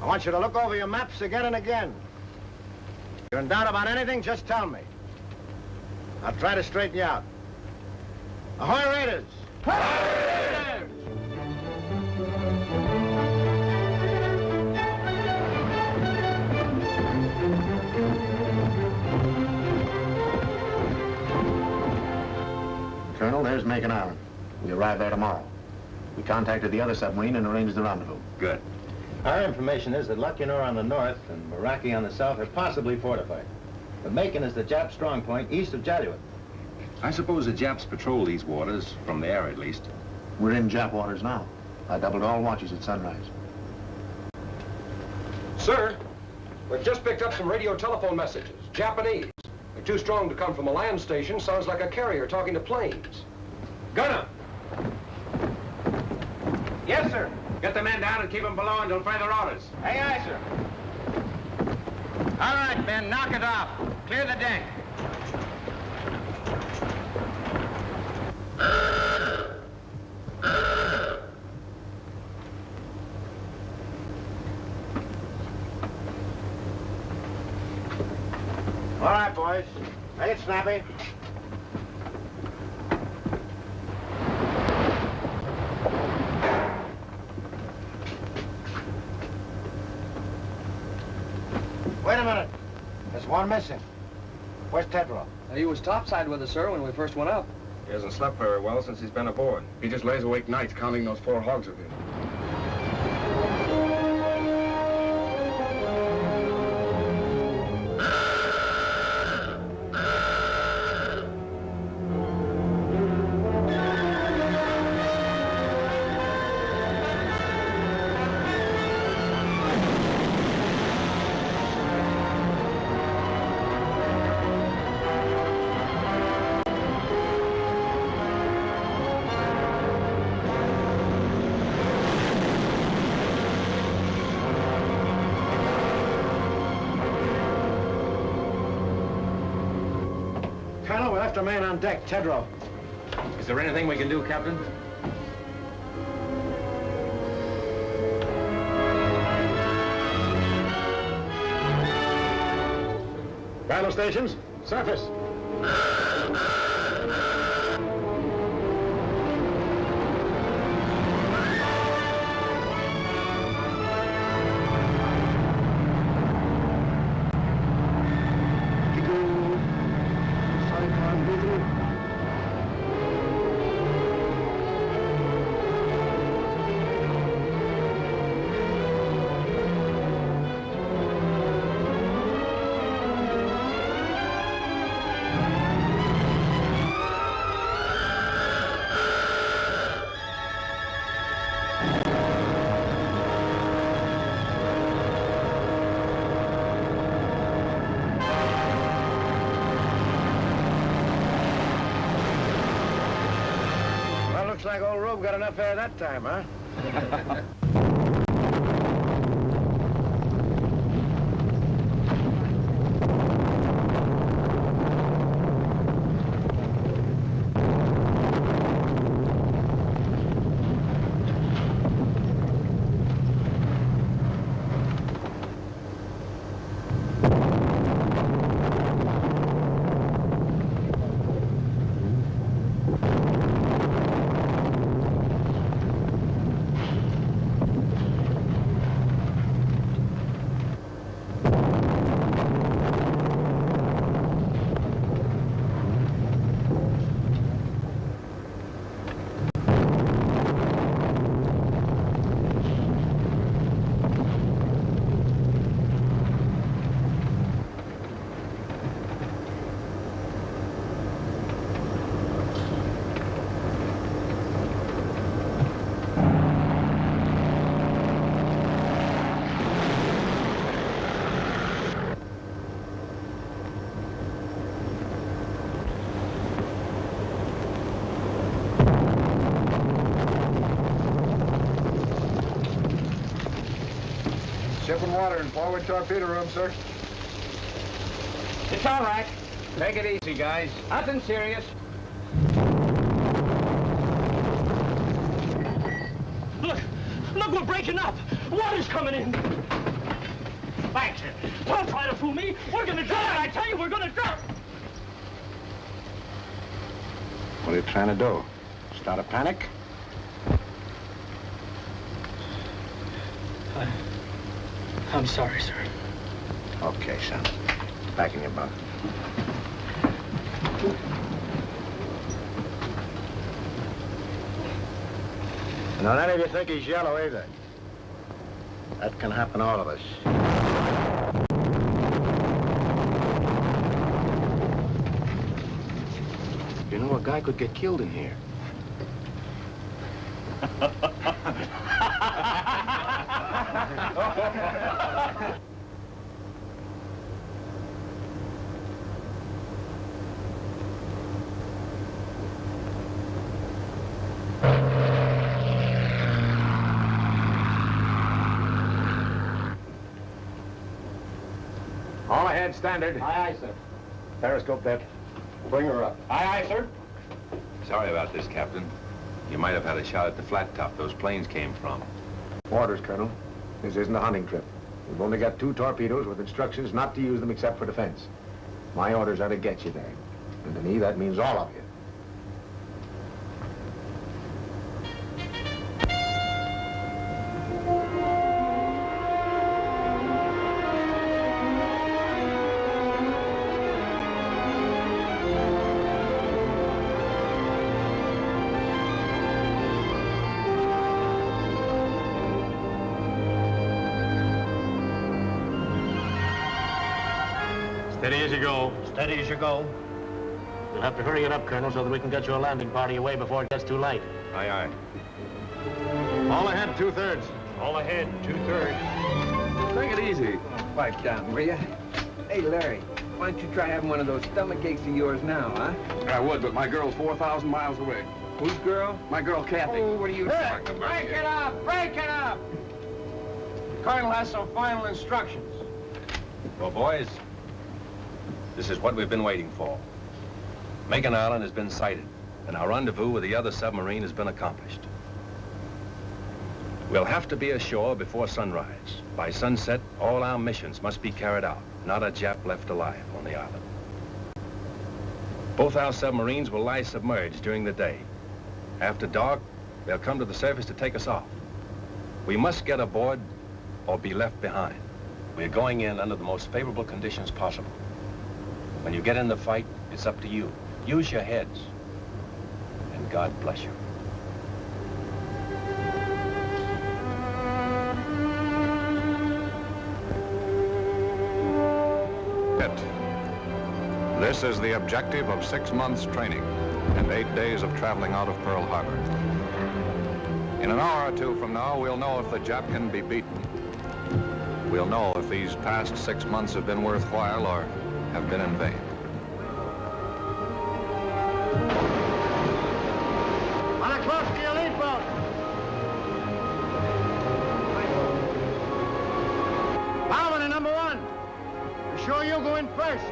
I want you to look over your maps again and again. If you're in doubt about anything, just tell me. I'll try to straighten you out. Ahoy, Raiders! Raiders! Colonel, there's Makin Island. We arrive there tomorrow. We contacted the other submarine and arranged the rendezvous. Good. Our information is that Lucknow on the north and Meraki on the south are possibly fortified. But Makin is the Jap strong point east of Jaluit. I suppose the Japs patrol these waters, from there at least. We're in Jap waters now. I doubled all watches at sunrise. Sir, we've just picked up some radio telephone messages. Japanese. They're too strong to come from a land station. Sounds like a carrier talking to planes. Gunner! Yes, sir. Get the men down and keep them below until further orders. Aye, aye, sir. All right, men, knock it off. Clear the deck. All right, boys. Make it snappy. Wait a minute. There's one missing. Where's Tedrow? He was topside with us, sir, when we first went up. He hasn't slept very well since he's been aboard. He just lays awake nights counting those 4 hogs of his. Colonel, we left a man on deck, Tedrow. Is there anything we can do, Captain? Battle stations, surface. Looks like old Rube got enough air that time, huh? Shipping water in forward torpedo room, sir. It's all right. Take it easy, guys. Nothing serious. Look, we're breaking up. Water's coming in. Thanks. Don't try to fool me. We're gonna drown. I tell you, we're gonna drown. What are you trying to do? Start a panic? I'm sorry, sir. Okay, son. Back in your bunk. Now, none of you think he's yellow either. That can happen to all of us. You know, a guy could get killed in here. All ahead, standard. Aye, aye, sir. Periscope that. Bring her up. Aye, aye, sir. Sorry about this, Captain. You might have had a shot at the flat top those planes came from. Orders, Colonel. This isn't a hunting trip. We've only got 2 torpedoes with instructions not to use them except for defense. My orders are to get you there. And to me, that means all of you. Steady as you go. Steady as you go. You'll have to hurry it up, Colonel, so that we can get your landing party away before it gets too late. Aye, aye. All ahead, 2/3. All ahead, 2/3. Take it easy. Pipe down, will you? Hey, Larry, why don't you try having one of those stomach aches of yours now, huh? I would, but my girl's 4,000 miles away. Whose girl? My girl, Kathy. Oh, what are you talking about? Break it up! Break it up! The Colonel has some final instructions. Well, boys, this is what we've been waiting for. Makin Island has been sighted, and our rendezvous with the other submarine has been accomplished. We'll have to be ashore before sunrise. By sunset, all our missions must be carried out. Not a Jap left alive on the island. Both our submarines will lie submerged during the day. After dark, they'll come to the surface to take us off. We must get aboard or be left behind. We're going in under the most favorable conditions possible. When you get in the fight, it's up to you. Use your heads. And God bless you. This is the objective of 6 months training and 8 days of traveling out of Pearl Harbor. In an hour or two from now, we'll know if the Jap can be beaten. We'll know if these past 6 months have been worthwhile or have been in vain. On a close to your lead boat. in first.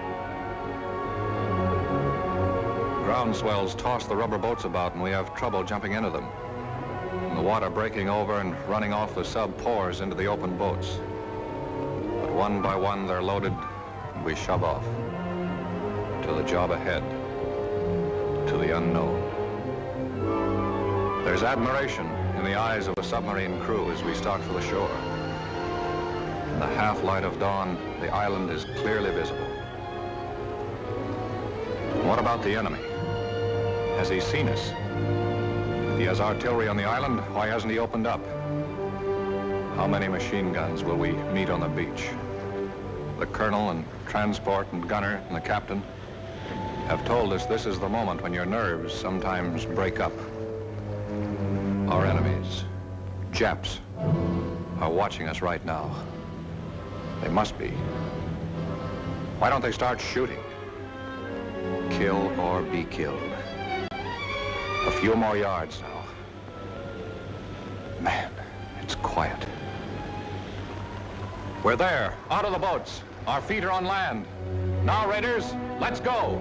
Ground swells toss the rubber boats about, and we have trouble jumping into them. And the water breaking over and running off the sub pours into the open boats. But one by one, they're loaded, and we shove off to the job ahead, to the unknown. There's admiration in the eyes of a submarine crew as we start for the shore. In the half-light of dawn, the island is clearly visible. What about the enemy? Has he seen us? If he has artillery on the island, why hasn't he opened up? How many machine guns will we meet on the beach? The colonel and transport and gunner and the captain have told us this is the moment when your nerves sometimes break up. Our enemies, Japs, are watching us right now. They must be. Why don't they start shooting? Kill or be killed. A few more yards now. Man, it's quiet. We're there, out of the boats. Our feet are on land. Now, Raiders, let's go.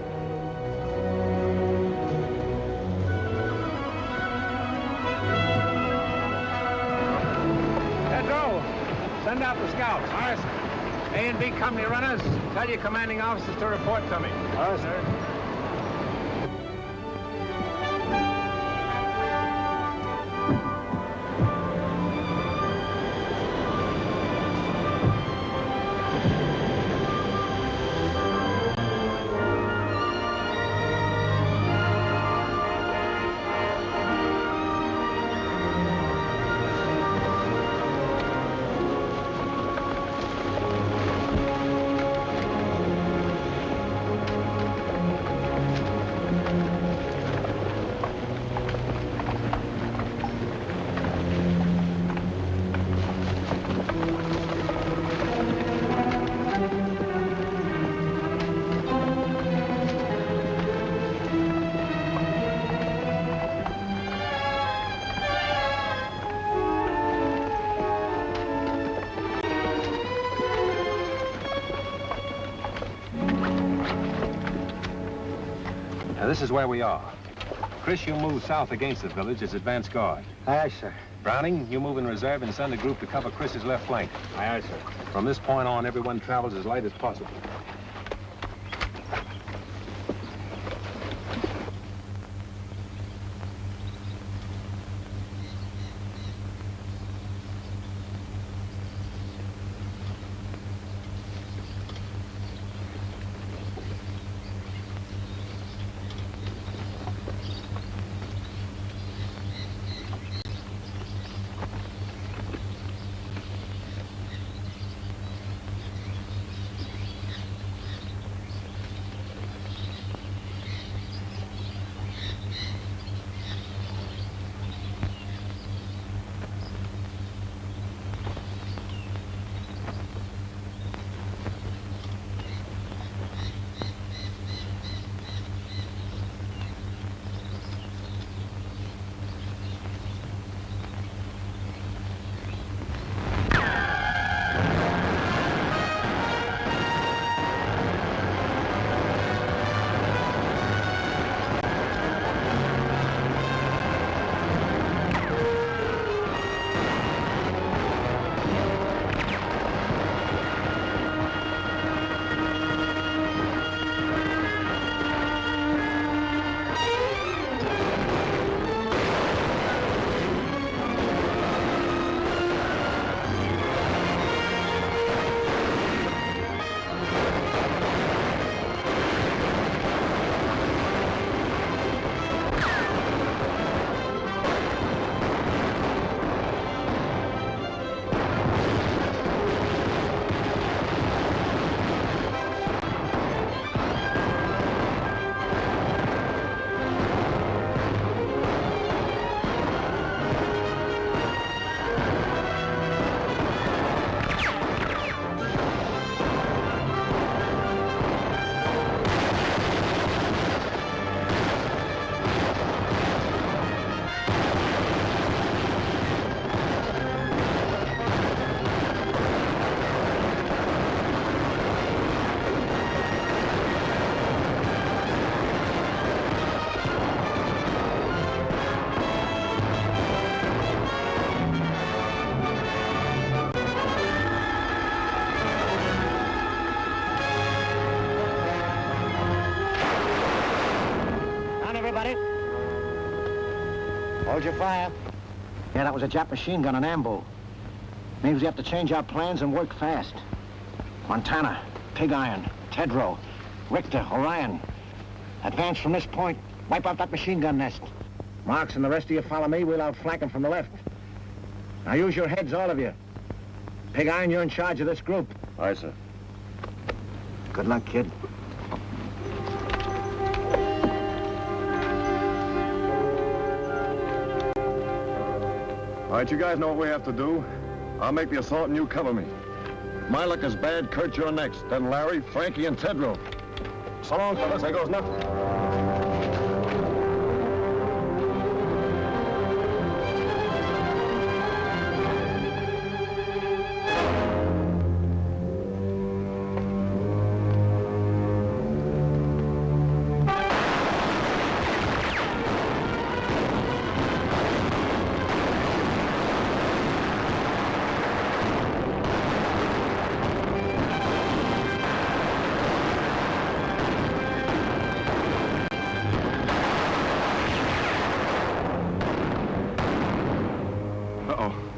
Send out the scouts. All right, sir. A and B company runners, tell your commanding officers to report to me. All right, sir. Now, this is where we are. Chris, you move south against the village as advance guard. Aye, aye, sir. Browning, you move in reserve and send a group to cover Chris's left flank. Aye, aye, sir. From this point on, everyone travels as light as possible. Hold your fire. Yeah, that was a Jap machine gun, an ambo. Means we have to change our plans and work fast. Montana, Pig Iron, Tedrow, Richter, Orion. Advance from this point. Wipe out that machine gun nest. Marks and the rest of you follow me. We'll outflank them from the left. Now use your heads, all of you. Pig Iron, you're in charge of this group. Aye, sir. Good luck, kid. All right, you guys know what we have to do. I'll make the assault and you cover me. If my luck is bad, Kurt, you're next. Then Larry, Frankie, and Tedrow. So long, fellas. There goes nothing.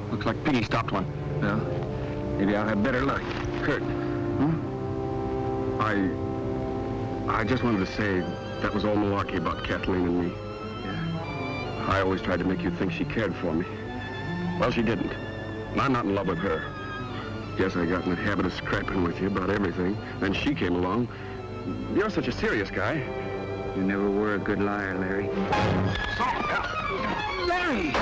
Looks like Piggy stopped one. Yeah? Maybe I'll have better luck. Kurt. I just wanted to say that was all malarkey about Kathleen and me. Yeah. I always tried to make you think she cared for me. Well, she didn't. And I'm not in love with her. Yes, I got in the habit of scrapping with you about everything. Then she came along. You're such a serious guy. You never were a good liar, Larry. Larry!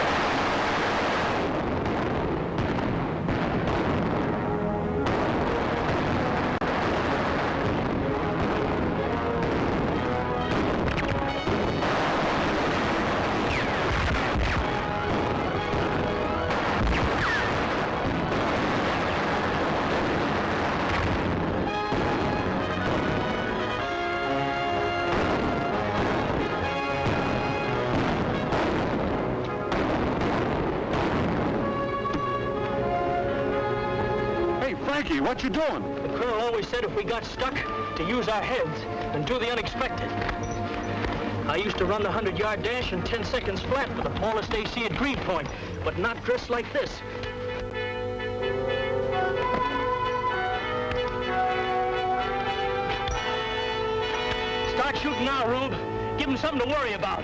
Frankie, what you doing? The colonel always said if we got stuck, to use our heads and do the unexpected. I used to run the 100-yard dash in 10 seconds flat with the tallest AC at Green Point, but not dressed like this. Start shooting now, Rube. Give him something to worry about.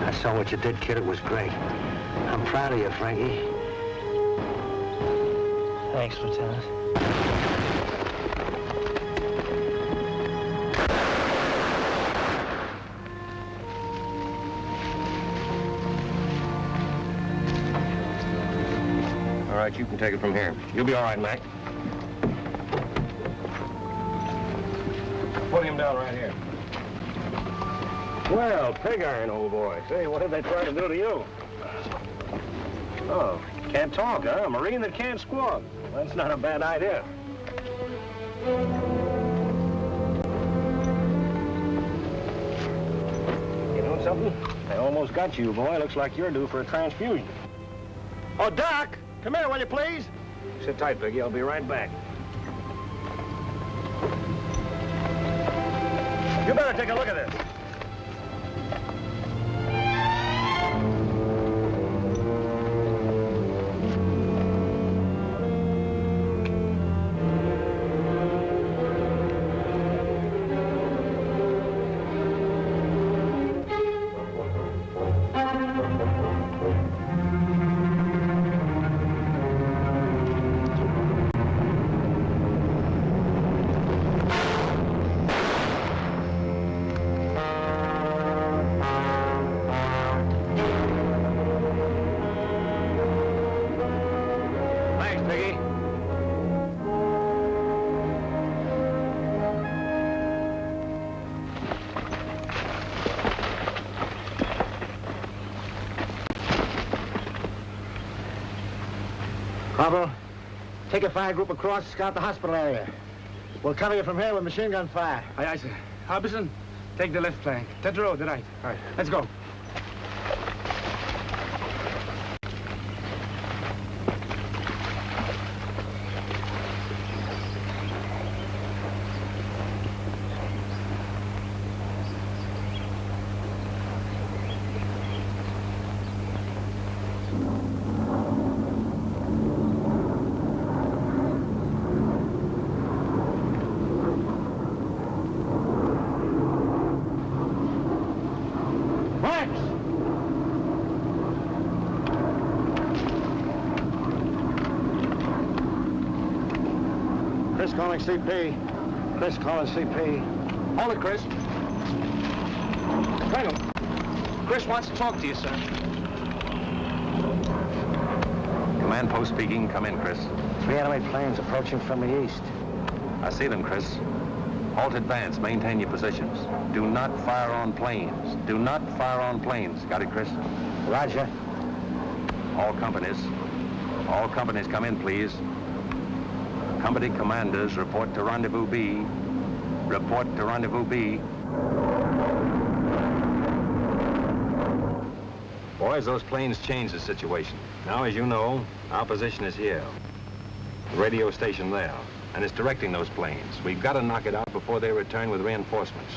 I saw what you did, kid. It was great. I'm proud of you, Frankie. Thanks, Lieutenant. All right, you can take it from here. You'll be all right, Mac. put him down right here. Well, pig iron, old boy. Say, what did they try to do to you? Oh, can't talk, huh? A Marine that can't squawk. That's not a bad idea. You know something? I almost got you, boy. Looks like you're due for a transfusion. Oh, Doc! Come here, will you, please? Sit tight, Piggy. I'll be right back. You better take a look at this. Corporal, take a fire group across, scout the hospital area. We'll cover you from here with machine gun fire. Aye, aye, sir. Harbison, take the left flank. Tetro, the right. All right, let's go. Chris calling CP. Chris calling CP. Hold it, Chris. Colonel, Chris wants to talk to you, sir. Command post speaking. Come in, Chris. 3 enemy planes approaching from the east. I see them, Chris. Halt advance. Maintain your positions. Do not fire on planes. Do not fire on planes. Got it, Chris? Roger. All companies come in, please. Company commanders, report to Rendezvous B. Report to Rendezvous B. Boys, those planes changed the situation. Now, as you know, our position is here. The radio station there. And it's directing those planes. We've got to knock it out before they return with reinforcements.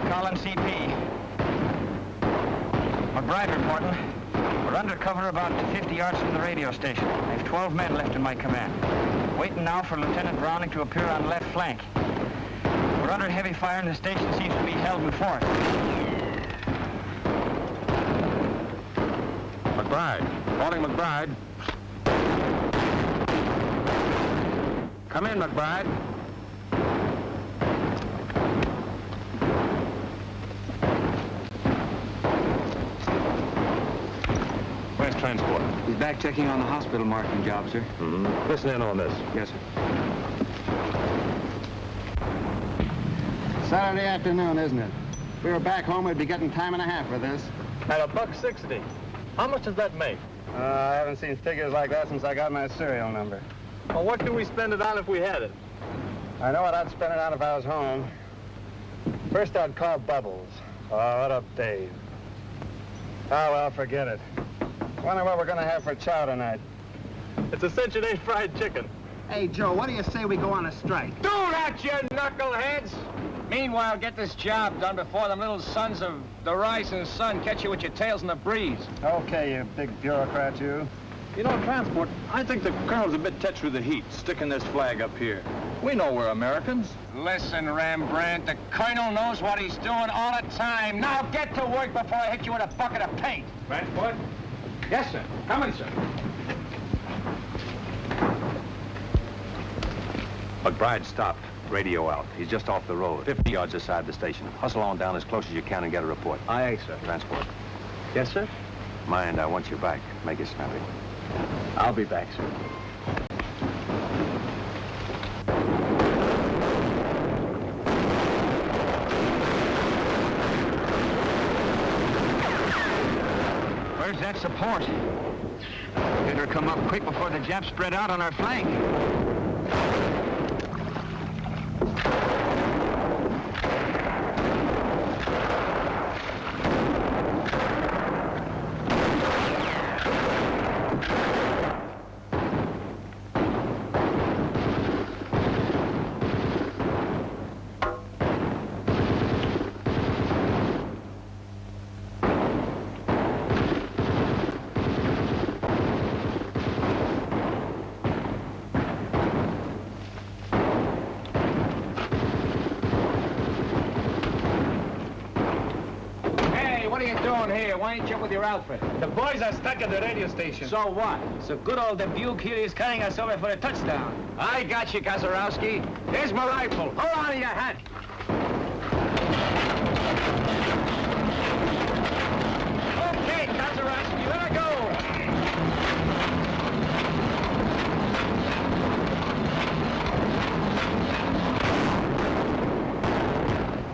Calling CP. McBride reporting. We're under cover about 50 yards from the radio station. I have 12 men left in my command. Waiting now for Lieutenant Browning to appear on left flank. We're under heavy fire and the station seems to be held in force. McBride. Calling McBride. Come in, McBride. transport? He's back checking on the hospital marking job, sir. Mm-hmm. Listen in on this. Yes, sir. Saturday afternoon, isn't it? If we were back home, we'd be getting time and a half for this. At $1.60. How much does that make? I haven't seen figures like that since I got my serial number. Well, what can we spend it on if we had it? I know what I'd spend it on if I was home. First, I'd call Bubbles. Oh, what up, Dave? Oh, well, forget it. Wonder what we're gonna have for chow tonight. It's a cinch it ain't fried chicken. Hey, Joe, what do you say we go on a strike? Do that, you knuckleheads! Meanwhile, get this job done before them little sons of the rising sun catch you with your tails in the breeze. Okay, you big bureaucrat, you. You know, transport, I think the colonel's a bit touched with the heat, sticking this flag up here. We know we're Americans. Listen, Rembrandt, the colonel knows what he's doing all the time. Now get to work before I hit you with a bucket of paint. Transport? Yes, sir. Coming, sir. McBride stopped. Radio out. He's just off the road, 50 yards aside the station. Hustle on down as close as you can and get a report. Aye, aye, sir. Transport. Yes, sir? Mind, I want you back. Make it snappy. I'll be back, sir. Where's that support? Better come up quick before the Japs spread out on our flank. Why ain't you up with your outfit? The boys are stuck at the radio station. So what? So good old Dubuque here is carrying us over for a touchdown. I got you, Kazarowski. Here's my rifle. Hold on to your hat. Okay, Kazarowski, let her go.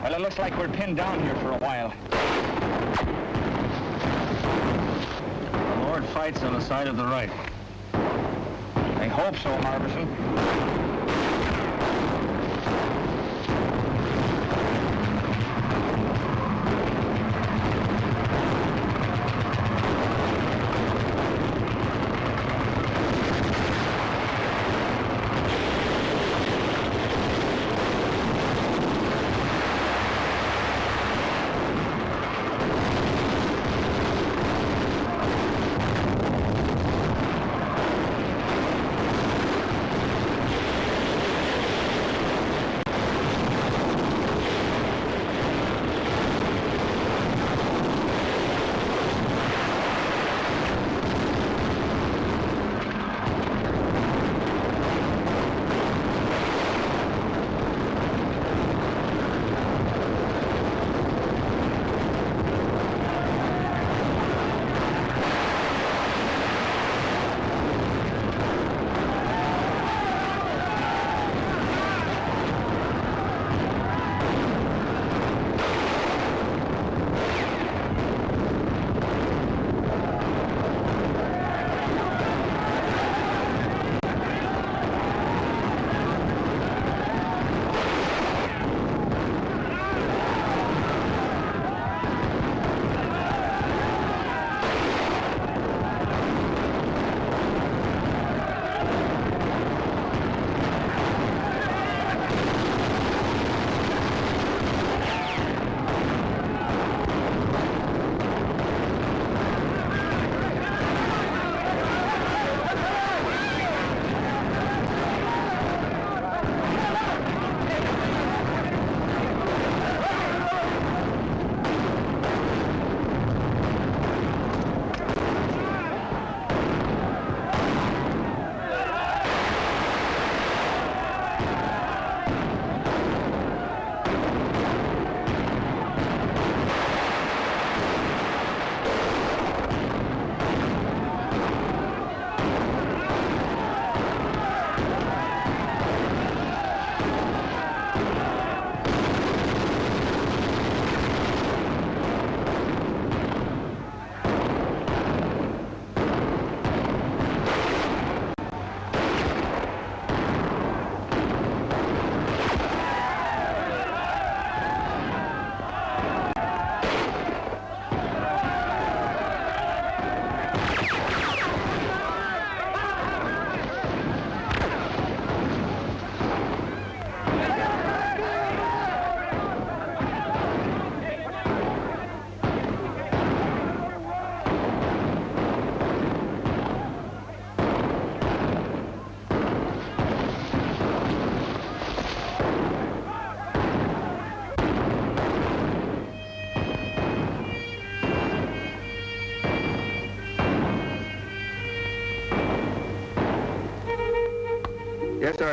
Well, it looks like we're pinned down here for a while. Fights on the side of the right. I hope so, Harbison.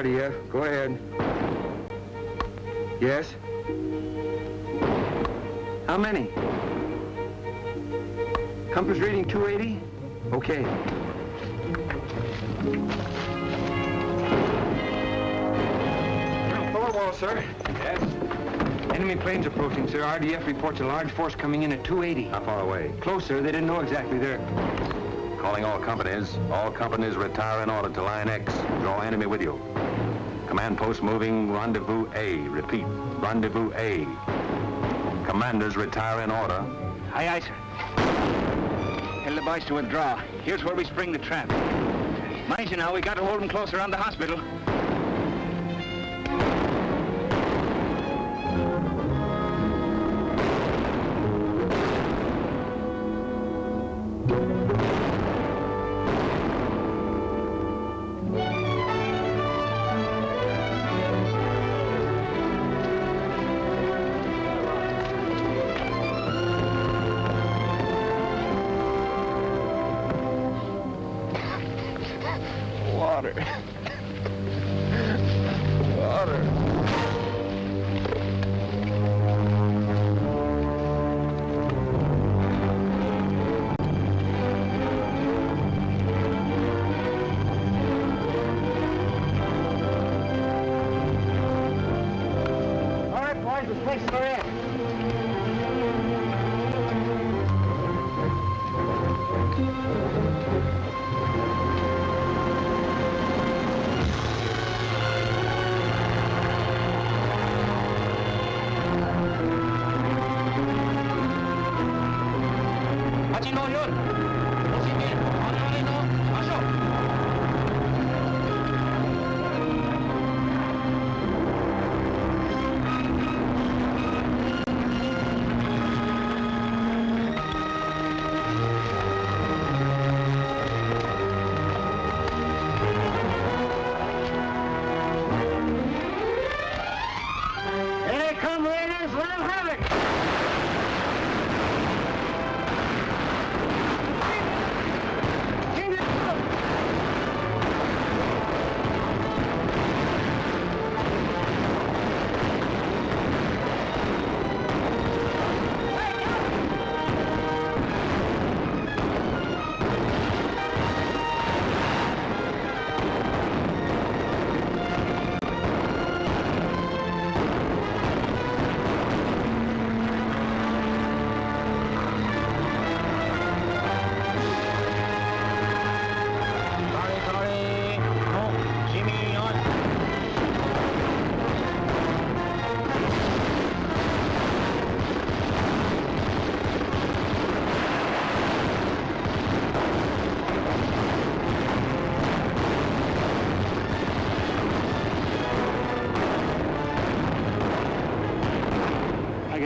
RDF. Go ahead. Yes? How many? Compass reading 280? Okay. Thorwald, sir. Yes? Enemy planes approaching, sir. RDF reports a large force coming in at 280. How far away? Closer. They didn't know exactly there. Calling all companies. All companies retire in order to Line X. Draw enemy with you. Command post moving. Rendezvous A. Repeat. Rendezvous A. Commanders retire in order. Aye, aye, sir. Tell the boys to withdraw. Here's where we spring the trap. Mind you now, we got to hold them close around the hospital. Water. Water. All right, boys, this place is in.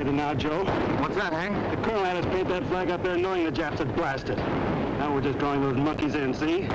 Now, Joe. What's that, Hank? The colonel had us paint that flag up there knowing the Japs had blasted. Now we're just drawing those monkeys in, see?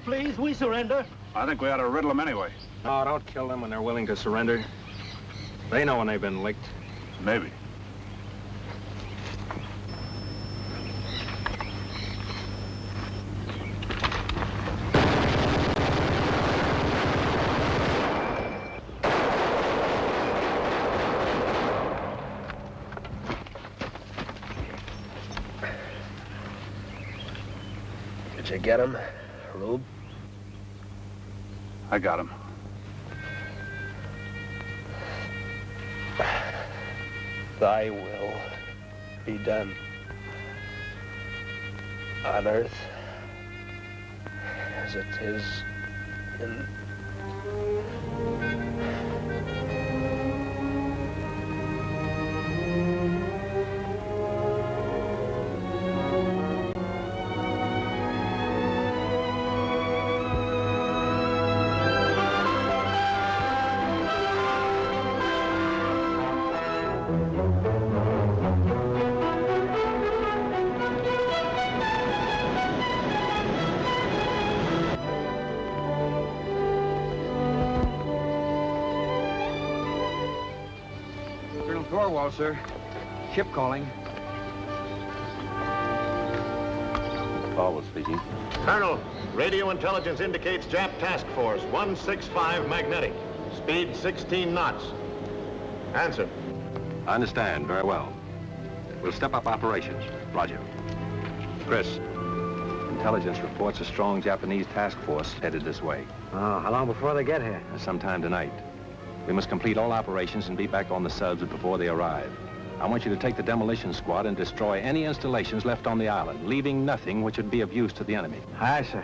please. We surrender. I think we ought to riddle them anyway. No, don't kill them when they're willing to surrender. They know when they've been licked. Maybe. Did you get him, Rube? I got him. Thy will be done on earth as it is in... Thorwald, sir. Ship calling. Paul speaking. Colonel, radio intelligence indicates Jap Task Force 165 magnetic. Speed 16 knots. Answer. I understand. Very well. We'll step up operations. Roger. Chris, intelligence reports a strong Japanese task force headed this way. Oh, how long before they get here? Sometime tonight. We must complete all operations and be back on the subs before they arrive. I want you to take the demolition squad and destroy any installations left on the island, leaving nothing which would be of use to the enemy. Aye, sir.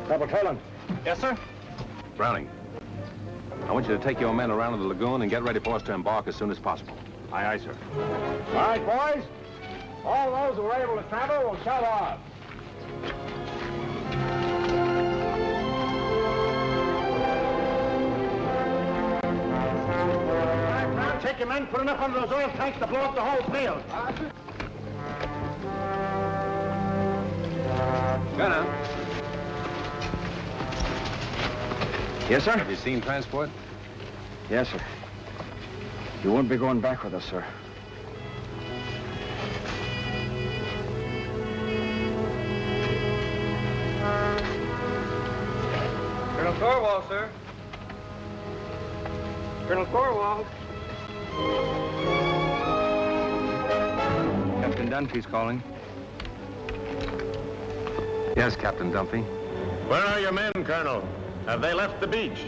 Corporal Toland. Yes, sir? Browning, I want you to take your men around to the lagoon and get ready for us to embark as soon as possible. Aye, aye, sir. All right, boys. All those who are able to travel will shove off. Take your men, put enough under those oil tanks to blow up the whole field. Go now. Yes, sir? Have you seen transport? Yes, sir. You won't be going back with us, sir. Colonel Thorwald, sir. Colonel Thorwald. Captain Dunphy's calling. Yes, Captain Dunphy. Where are your men, Colonel? Have they left the beach?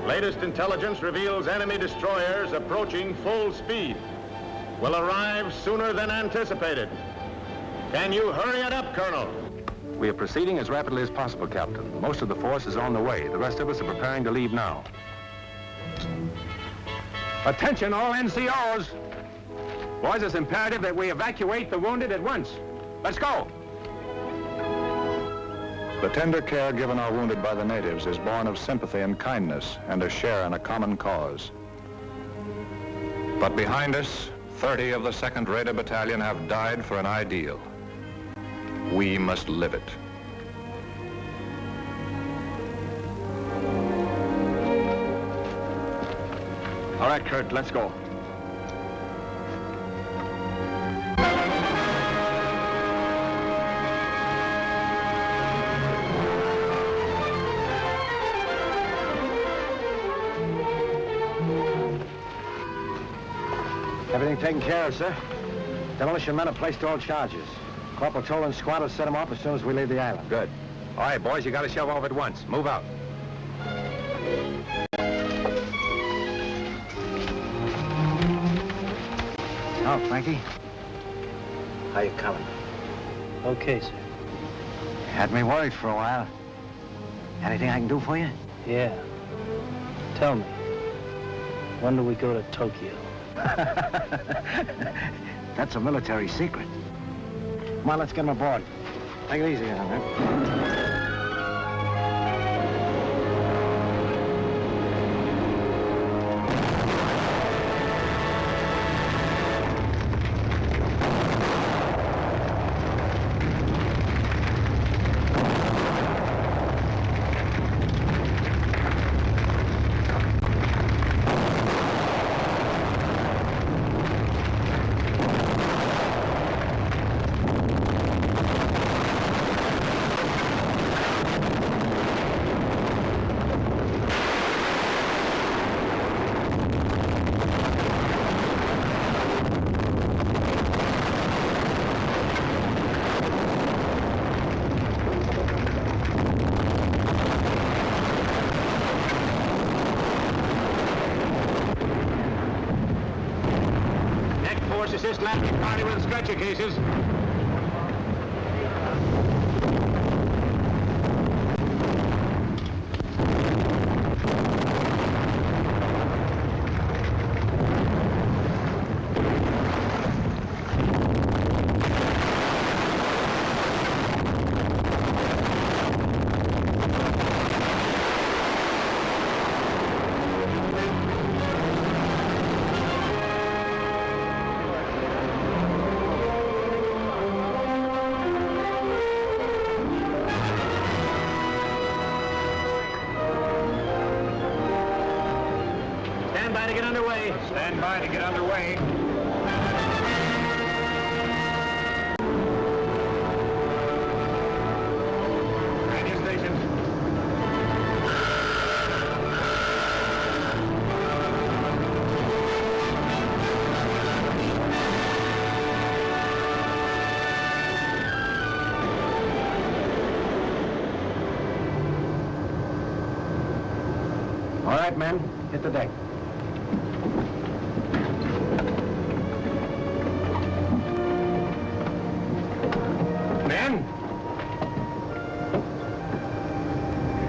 Latest intelligence reveals enemy destroyers approaching full speed. Will arrive sooner than anticipated. Can you hurry it up, Colonel? We are proceeding as rapidly as possible, Captain. Most of the force is on the way. The rest of us are preparing to leave now. Attention, all NCOs! Boys, it's imperative that we evacuate the wounded at once. Let's go! The tender care given our wounded by the natives is born of sympathy and kindness and a share in a common cause. But behind us, 30 of the 2nd Raider Battalion have died for an ideal. We must live it. All right, Kurt, let's go. Everything taken care of, sir. Demolition men have placed all charges. Corporal Toland's squad will set them off as soon as we leave the island. Good. All right, boys, you got to shove off at once. Move out. Oh, Frankie. How you coming? Okay, sir. Had me worried for a while. Anything I can do for you? Yeah. Tell me, when do we go to Tokyo? That's a military secret. Come on, let's get him aboard. Take it easy on him. Just assist landing party with stretcher cases. Stand by to get underway. Stand by to get underway. Radio station. All right, men, hit the deck. Men!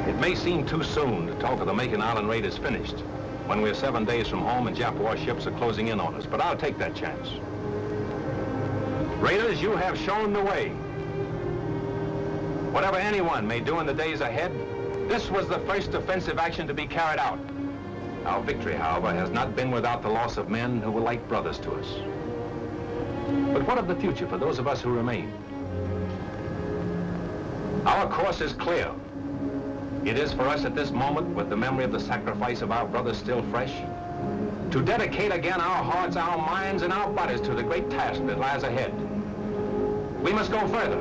It may seem too soon to talk of the Makin Island raid is finished, when we're 7 days from home and Jap warships are closing in on us, but I'll take that chance. Raiders, you have shown the way. Whatever anyone may do in the days ahead, this was the first offensive action to be carried out. Our victory, however, has not been without the loss of men who were like brothers to us. But what of the future for those of us who remain? Our course is clear. It is for us at this moment, with the memory of the sacrifice of our brothers still fresh, to dedicate again our hearts, our minds, and our bodies to the great task that lies ahead. We must go further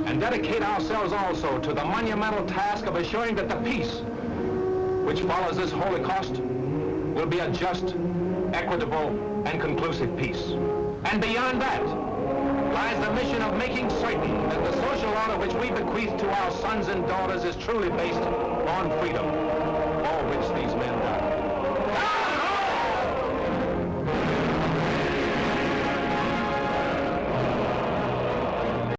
and dedicate ourselves also to the monumental task of assuring that the peace which follows this Holocaust will be a just, equitable, and conclusive peace. And beyond that lies the mission of making certain that the social order which we bequeath to our sons and daughters is truly based on freedom, for which these men died.